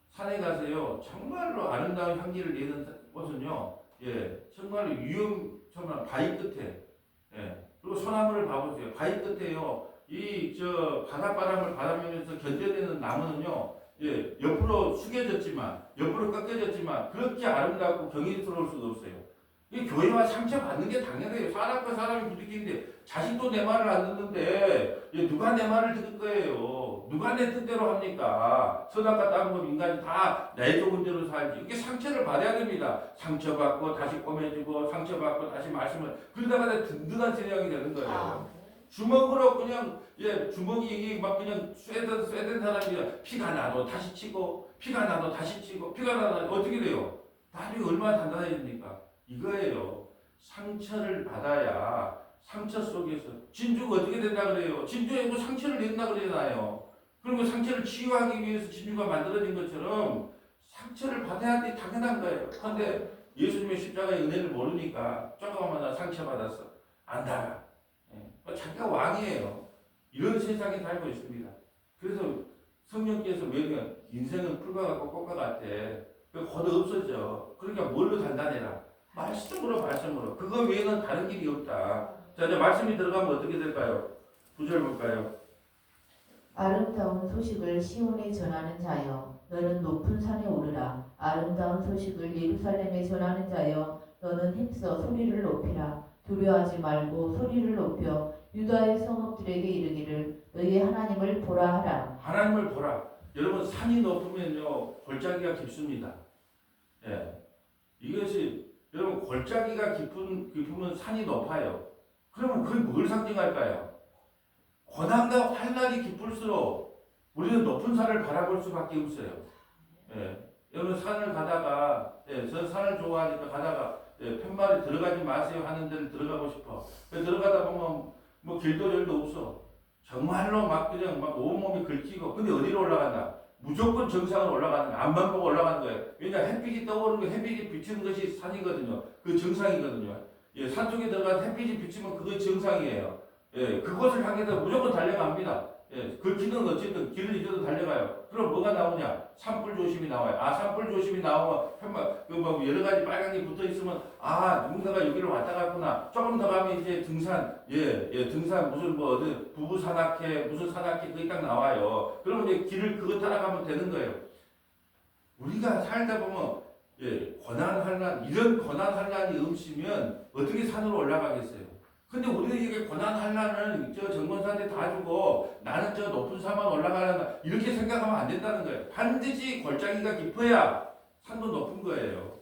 산에 가서요, 정말로 아름다운 향기를 내는 곳은요, 예, 정말로 정말 바위 끝에, 예, 그리고 소나무를 봐보세요. 바위 끝에요, 바닷바람을 바라보면서 견뎌내는 나무는요, 예, 옆으로 숙여졌지만, 옆으로 꺾여졌지만, 그렇게 아름답고 경이스러울 수가 없어요. 이 교회와 상처받는 게 당연해요. 사람과 사람이 부딪히는데, 자식도 내 말을 안 듣는데, 예, 누가 내 말을 듣을 거예요? 누가 내 뜻대로 합니까? 선악과 땅과 인간이 다 내 좋은 대로 살지. 이게 상처를 받아야 됩니다. 상처받고 다시 꼬매지고, 상처받고 다시 말씀을, 그러다가 내 든든한 신앙이 되는 거예요. 주먹으로 그냥, 예, 주먹이 이게 막 그냥 쇠된 사람이 피가 나도 다시 치고, 피가 나도 다시 치고, 피가 나도 어떻게 돼요? 나중에 얼마나 단단해집니까? 이거예요. 상처를 받아야 상처 속에서 진주가 어떻게 된다 그래요? 진주에 뭐 상처를 낸다 그러잖아요. 그리고 상처를 치유하기 위해서 진주가 만들어진 것처럼 상처를 받아야 돼 당연한 거예요. 그런데 예수님의 십자가의 은혜를 모르니까 조금만 상처받았어. 안 달아. 예. 자기가 왕이에요. 이런 세상에 살고 있습니다. 그래서 성령께서 왜냐면 인생은 풀과 같고 꽃과 같아. 곧 없어져. 그러니까 뭘로 단단해라? 말씀으로. 그거 외에는 다른 길이 없다. 자, 이제 말씀이 들어가면 어떻게 될까요? 9절 볼까요? 아름다운 소식을 시온에 전하는 자여, 너는 높은 산에 오르라. 아름다운 소식을 예루살렘에 전하는 자여, 너는 힘써 소리를 높이라. 두려워하지 말고 소리를 높여 유다의 성읍들에게 이르기를 너희의 하나님을 보라 하라. 하나님을 보라. 여러분 산이 높으면요 골짜기가 깊습니다. 예, 이것이 여러분 골짜기가 깊으면 산이 높아요. 그러면 그게 뭘 상징할까요? 고난과 환난이 깊을수록 우리는 높은 산을 바라볼 수밖에 없어요. 예, 여러분 산을 가다가 저 산을 좋아하니까 가다가 팻말에 들어가지 마세요 하는 데를 들어가고 싶어. 들어가다 보면 뭐 길도 절도 없어. 정말로 막 그냥 막 온몸이 긁히고 근데 어디로 올라간다? 무조건 정상으로 올라가는 거야. 앞만 보고 올라가는 거예요. 왜냐 햇빛이 떠오르는 거 햇빛이 비치는 것이 산이거든요. 그 정상이거든요. 예, 산 속에 들어가서 햇빛이 비치면 그게 정상이에요. 예, 그것을 향해서 무조건 달려갑니다. 예, 긁히는 어쨌든 길을 잊어도 달려가요. 그럼 뭐가 나오냐? 산불 조심이 나와요. 산불 조심이 나오면 뭐 여러 가지 빨간게 붙어 있으면 누군가가 여기를 왔다 갔구나. 조금 더 가면 이제 등산, 등산 무슨 뭐 어디 부부 산악회 무슨 산악회 그게 딱 나와요. 그러면 이제 길을 그거 따라가면 되는 거예요. 우리가 살다 보면 고난 환난 이런 고난 환난이 없으면 어떻게 산으로 올라가겠어요? 근데 우리에게 고난 환난을 저 정권사한테 다 주고 나는 저 높은 산만 올라가려나 이렇게 생각하면 안 된다는 거예요. 반드시 골짜기가 깊어야 산도 높은 거예요.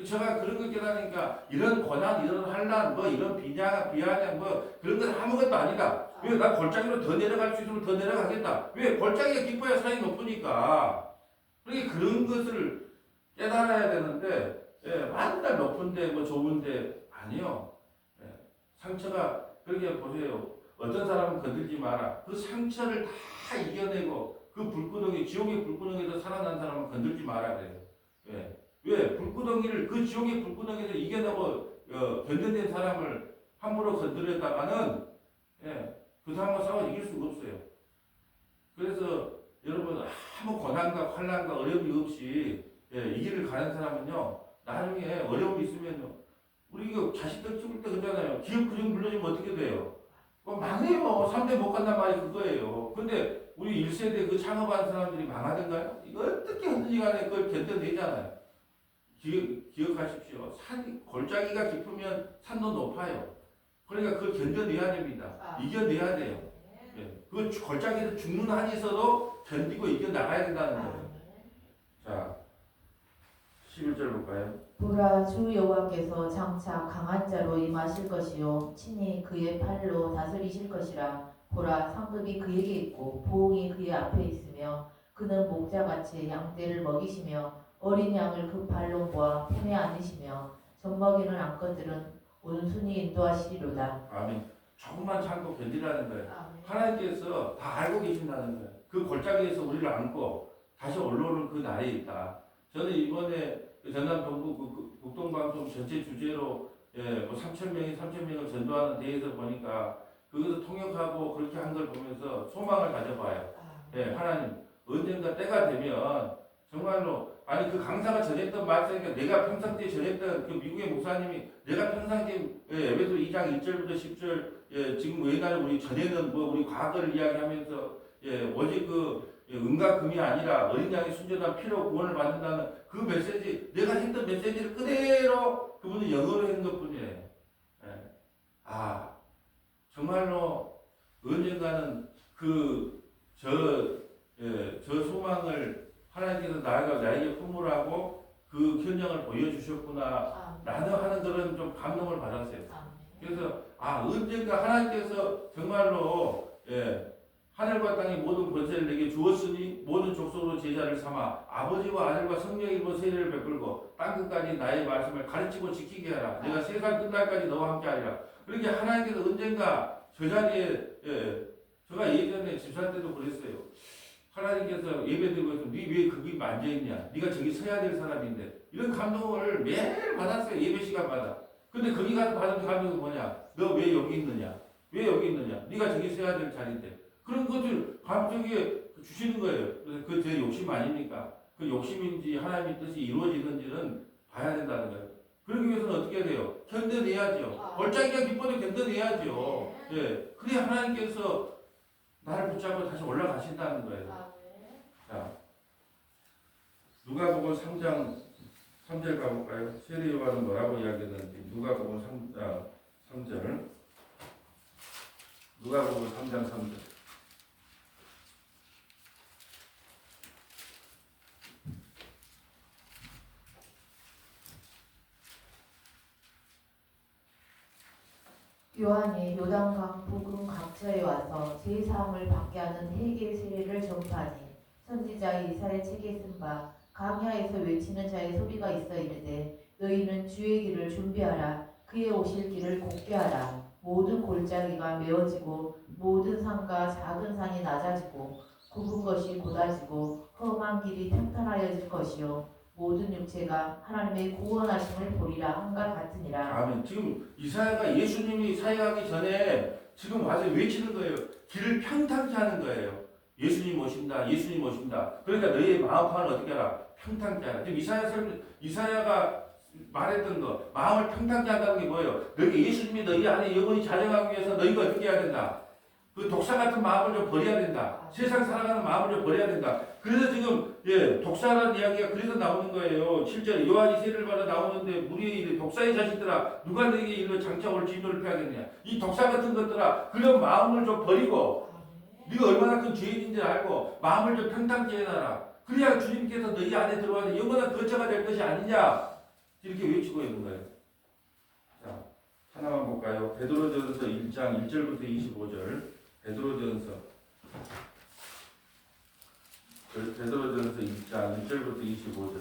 제가 그런 걸 깨달으니까 이런 고난, 이런 환난, 뭐 이런 비아냥 뭐 그런 건 아무것도 아니다. 왜 나 골짜기로 더 내려갈 수 있으면 더 내려가겠다. 왜 골짜기가 깊어야 산이 높으니까. 그러니까 그런 것을 깨달아야 되는데 맨날 높은데 뭐 좋은데 아니요. 상처가 그러니까 보세요. 어떤 사람은 건들지 마라. 그 상처를 다 이겨내고 그 불구덩이, 지옥의 불구덩이에서 살아난 사람은 건들지 마라 그래요. 왜? 불구덩이를, 그 지옥의 불구덩이를 이겨내고 견뎌낸 사람을 함부로 건드렸다가는 그 사람과 싸워 이길 수가 없어요. 그래서 여러분 아무 고난과 환난과 어려움이 없이 이 길을 가는 사람은요, 나중에 어려움이 있으면요, 우리 이거 자식들 찍을 때 그러잖아요. 기업 근육 물려주면 어떻게 돼요? 망해요. 3대 못 간단 말이 그거예요. 근데 우리 1세대 그 창업한 사람들이 망하던가요? 이거 어떻게 하든지 간에 그걸 견뎌내잖아요. 기억하십시오. 골짜기가 깊으면 산도 높아요. 그러니까 그걸 견뎌내야 됩니다. 이겨내야 돼요. 그 골짜기에서 죽는 한이 있어도 견디고 이겨나가야 된다는 거예요. 자, 11절 볼까요? 보라, 주 여호와께서 장차 강한 자로 임하실 것이요 친히 그의 팔로 다스리실 것이라. 보라, 상급이 그에게 있고 보응이 그의 앞에 있으며 그는 목자같이 양떼를 먹이시며 어린 양을 그 발로 모아 품에 안으시며 젖먹이는 암컷들은 온순히 인도하시리로다. 아멘. 조금만 참고 견디라는 거예요. 아멘. 하나님께서 다 알고 계신다는 거예요. 그 골짜기에서 우리를 안고 다시 올라오는 그 날이 있다. 저는 이번에 전남 동부 국동방송 전체 주제로 뭐 3,000명을 전도하는 데에서 보니까 그것을 통역하고 그렇게 한 걸 보면서 소망을 가져봐요. 하나님 언젠가 때가 되면 정말로 아니 그 강사가 전했던 말씀이니까 내가 평상시에 전했던 그 미국의 목사님이 내가 평상시에 에베소 2장 1절부터 10절 지금 옛날에 우리 전에는 뭐 우리 과거를 이야기하면서 오직 그 은과 금이 아니라 어린 양의 순전한 피로 구원을 받는다는 그 메시지, 내가 했던 메시지를 그대로 그분은 영어로 했는 것 뿐이에요. 정말로 언젠가는 저 소망을 하나님께서 나에게 품으라고 그 현장을 보여주셨구나. 나는 하는 그런 좀 감동을 받았어요. 그래서 언젠가 하나님께서 정말로 하늘과 땅의 모든 권세를 내게 주었으니 모든 족속으로 제자를 삼아 아버지와 아들과 성령의 이름으로 세례를 베풀고 땅끝까지 나의 말씀을 가르치고 지키게 하라. 내가 세상 끝날까지 너와 함께 하리라. 그렇게 하나님께서 언젠가 저 자리에 제가 예전에 집사 때도 그랬어요. 하나님께서 예배드리고 있으면 네 왜 거기 앉아있냐? 네가 저기 서야 될 사람인데 이런 감동을 매일 받았어요. 예배 시간마다. 근데 거기 가서 받은 감동이 뭐냐? 너 왜 여기 있느냐? 왜 여기 있느냐? 네가 저기 서야 될 자리인데. 그런 것을 감정에 주시는 거예요. 그래서 그 제 욕심 아닙니까? 그 욕심인지 하나님의 뜻이 이루어지는지는 봐야 된다는 거예요. 그러기 위해서는 어떻게 해야 돼요? 견뎌내야죠. 골짜기가 깊어도 견뎌내야죠. 그래야 하나님께서 나를 붙잡고 다시 올라가신다는 거예요. 자, 누가복음 3장 3절 가볼까요? 세례 요한은 뭐라고 이야기했는지. 누가복음 3절. 누가복음 3장 3절. 요한이 요단강 북은 각처에 와서 제사함을 받게 하는 회개 세례를 전파하니 선지자 이사야 책에 쓴 바 강야에서 외치는 자의 소리가 있어 이르되 너희는 주의 길을 준비하라. 그의 오실 길을 곱게 하라. 모든 골짜기가 메어지고 모든 산과 작은 산이 낮아지고 굽은 것이 곧아지고 험한 길이 평탄하여질 것이요 모든 육체가 하나님의 구원하심을 보리라 한가 같으니라. 아멘. 지금 이사야가 예수님이 사역하기 전에 지금 와서 외치는 거예요. 길을 평탄케 하는 거예요. 예수님 오신다. 예수님 오신다. 그러니까 너희의 마음판을 어떻게 하라? 평탄케 하라. 지금 이사야가 말했던 거, 마음을 평탄케 한다는 게 뭐예요? 너희 예수님이 너희 안에 영원히 자정하기 위해서 너희가 어떻게 해야 된다? 그 독사 같은 마음을 좀 버려야 된다. 세상 살아가는 마음을 좀 버려야 된다. 그래서 지금 독사라는 이야기가 그래서 나오는 거예요. 7절 요한이 세례를 받아 나오는데 무리의 독사의 자식들아 누가 너에게 이르러 장차 올 진노를 피하겠느냐. 이 독사 같은 것들아 그런 마음을 좀 버리고 네가 얼마나 큰 죄인인지 알고 마음을 좀 평탄케 해놔라. 그래야 주님께서 너희 안에 들어와서 영원한 거처가 될 것이 아니냐. 이렇게 외치고 있는 거예요. 자, 하나만 볼까요? 베드로전서 1장 1절부터 25절. 베드로전서 1장 1절부터 25절.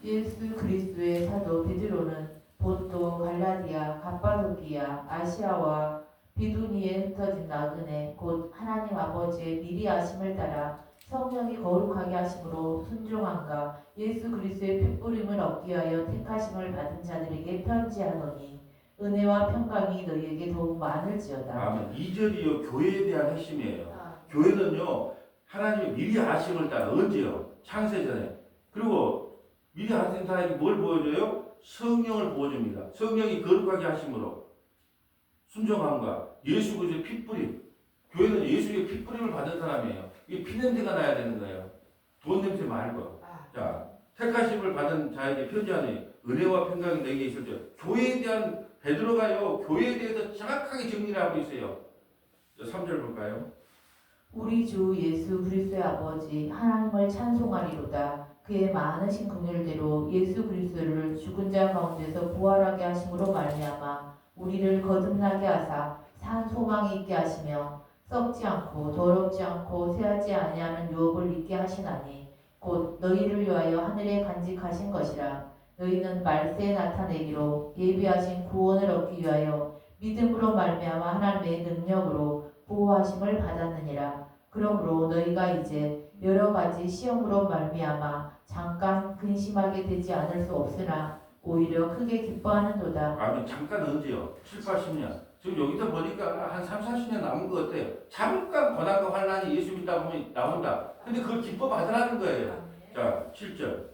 예수 그리스도의 사도 베드로는 본토 갈라디아, 갑바도기아, 아시아와 비두니에 흩어진 나그네 곧 하나님 아버지의 미리 아심을 따라 성령이 거룩하게 하심으로 순종함과 예수 그리스도의 핏부림을 얻기 위하여 택하심을 받은 자들에게 편지하노니 은혜와 평강이 너희에게 더욱 많을지어다. 아멘. 2절이요 교회에 대한 핵심이에요. 교회는요 하나님의 미리 아심을 따라 언제요? 창세전에. 그리고 미리 아신 사람이 뭘 보여줘요? 성령을 보여줍니다. 성령이 거룩하게 하심으로 순종함과 예수 그리스도의 핏부림. 교회는 예수의 핏부림을 받은 사람이에요. 이게 피냄새가 나야 되는 거예요. 돈 냄새 말고. 자, 택하심을 받은 자에게 편지하니 은혜와 평강이 내게 있을 때 교회에 대한 베드로가요 교회에 대해서 정확하게 정리를 하고 있어요. 3절 볼까요? 우리 주 예수 그리스도의 아버지 하나님을 찬송하리로다. 그의 많으신 긍휼대로 예수 그리스도를 죽은 자 가운데서 부활하게 하심으로 말미암아 우리를 거듭나게 하사 산 소망이 있게 하시며 썩지 않고 더럽지 않고 새하지 아니하는 유업을 있게 하시나니 곧 너희를 위하여 하늘에 간직하신 것이라. 너희는 말세에 나타내기로 예비하신 구원을 얻기 위하여 믿음으로 말미암아 하나님의 능력으로 보호하심을 받았느니라. 그러므로 너희가 이제 여러 가지 시험으로 말미암아 잠깐 근심하게 되지 않을 수 없으나 오히려 크게 기뻐하는도다. 아멘. 잠깐 언제요? 7, 80년. 지금 여기서 보니까 한 3, 40년 남은 것 같아요. 잠깐 고난과 환난이 예수 믿다 보면 나온다. 근데 그걸 기뻐 받으라는 거예요. 자, 7절.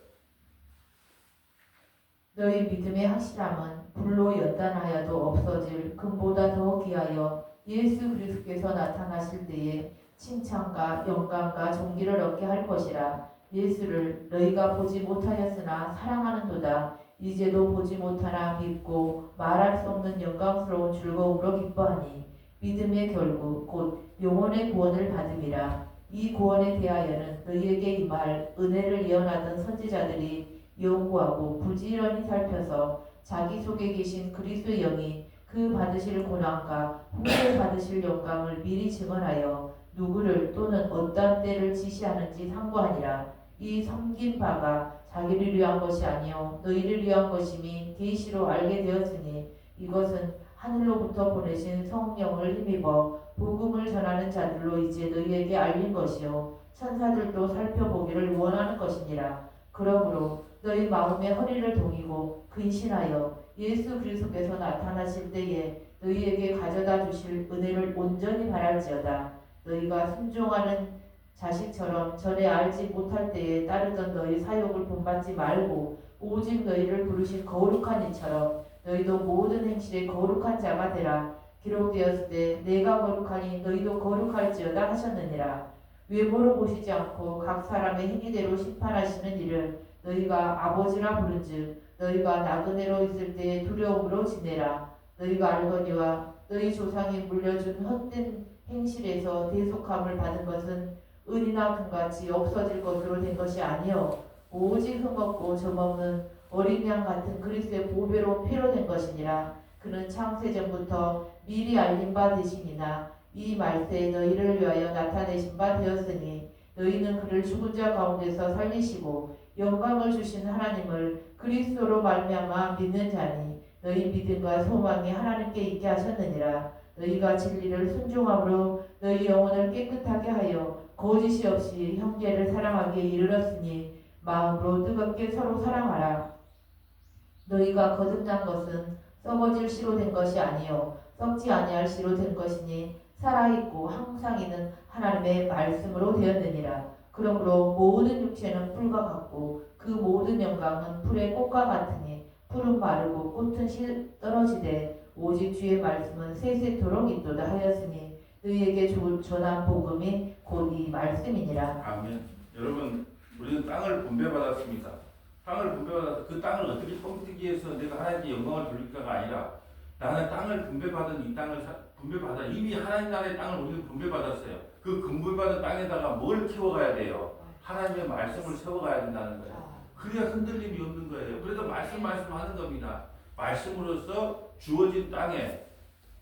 너희 믿음의 확실함은 불로 연단하여도 없어질 금보다 더 귀하여 예수 그리스도께서 나타나실 때에 칭찬과 영광과 존귀를 얻게 할 것이라. 예수를 너희가 보지 못하였으나 사랑하는도다. 이제도 보지 못하나 믿고 말할 수 없는 영광스러운 즐거움으로 기뻐하니 믿음의 결국 곧 영혼의 구원을 받음이라. 이 구원에 대하여는 너희에게 임할 은혜를 예언하던 선지자들이 연구하고 부지런히 살펴서 자기 속에 계신 그리스도의 영이 그 받으실 고난과 후에 받으실 영광을 미리 증언하여 누구를 또는 어떤 때를 지시하는지 상고하니라. 이 섬긴 바가 자기를 위한 것이 아니요 너희를 위한 것임이 계시로 알게 되었으니 이것은 하늘로부터 보내신 성령을 힘입어 복음을 전하는 자들로 이제 너희에게 알린 것이요 천사들도 살펴보기를 원하는 것이니라. 그러므로 너희 마음의 허리를 동이고 근신하여 예수 그리스도께서 나타나실 때에 너희에게 가져다 주실 은혜를 온전히 바랄지어다. 너희가 순종하는 자식처럼 전에 알지 못할 때에 따르던 너희 사욕을 본받지 말고 오직 너희를 부르신 거룩한 이처럼 너희도 모든 행실에 거룩한 자가 되라. 기록되었을 때 내가 거룩하니 너희도 거룩할지어다 하셨느니라. 외모로 보시지 않고 각 사람의 행위대로 심판하시는 일을 너희가 아버지라 부른즉 너희가 나그네로 있을 때에 두려움으로 지내라. 너희가 알거니와 너희 조상이 물려준 헛된 행실에서 대속함을 받은 것은 은이나 금같이 없어질 것으로 된 것이 아니요 오직 흠없고 점없는 어린 양 같은 그리스도의 보배로운 피로 된 것이니라. 그는 창세전부터 미리 알린 바 되시니나 이 말세에 너희를 위하여 나타내신 바 되었으니 너희는 그를 죽은 자 가운데서 살리시고 영광을 주신 하나님을 그리스도로 말미암아 믿는 자니 너희 믿음과 소망이 하나님께 있게 하셨느니라. 너희가 진리를 순종함으로 너희 영혼을 깨끗하게 하여 거짓이 없이 형제를 사랑하기에 이르렀으니 마음으로 뜨겁게 서로 사랑하라. 너희가 거듭난 것은 썩어질 씨로 된 것이 아니요 썩지 아니할 씨로 된 것이니 살아있고 항상 있는 하나님의 말씀으로 되었느니라. 그러므로 모든 육체는 풀과 같고 그 모든 영광은 풀의 꽃과 같으니 풀은 마르고 꽃은 떨어지되 오직 주의 말씀은 세세토록 있도다 하였으니 너희에게 전한 복음이 곧 이 말씀이니라. 아멘. 여러분, 우리는 땅을 분배받았습니다. 땅을 분배받아서 그 땅을 어떻게 뻥튀기 해서 내가 하나님께 영광을 돌릴까가 아니라 나는 땅을 분배받은 이 땅을 분배받아 이미 하나님 나라의 땅을 우리는 분배받았어요. 그 분배받은 땅에다가 뭘 키워가야 돼요? 하나님의 말씀을 세워가야 된다는 거예요. 그래야 흔들림이 없는 거예요. 그래서 말씀하는 겁니다. 말씀으로서 주어진 땅에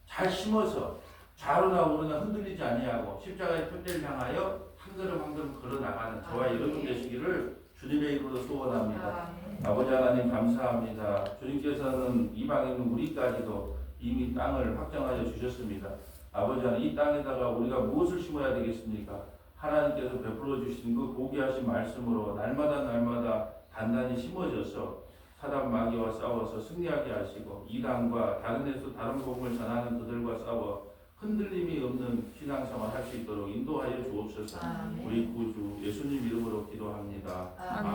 잘 심어서 좌로나 우로나 흔들리지 아니하고 십자가의 표대를 향하여 한 걸음 한 걸음 걸어 나가는 저와 여러분 되시기를 주님의 이름으로 소원합니다. 아멘. 아버지 하나님 감사합니다. 주님께서는 이방에 있는 우리까지도 이미 땅을 확정하여 주셨습니다. 아버지 하나님 이 땅에다가 우리가 무엇을 심어야 되겠습니까? 하나님께서 베풀어 주신 그 고귀하신 말씀으로 날마다 단단히 심어져서 사단 마귀와 싸워서 승리하게 하시고 이단과 다른 데서 다른 복음을 전하는 그들과 싸워 흔들림이 없는 신앙생활 할 수 있도록 인도하여 주옵소서. 아멘. 우리 구주 예수님 이름으로 기도합니다. 아멘.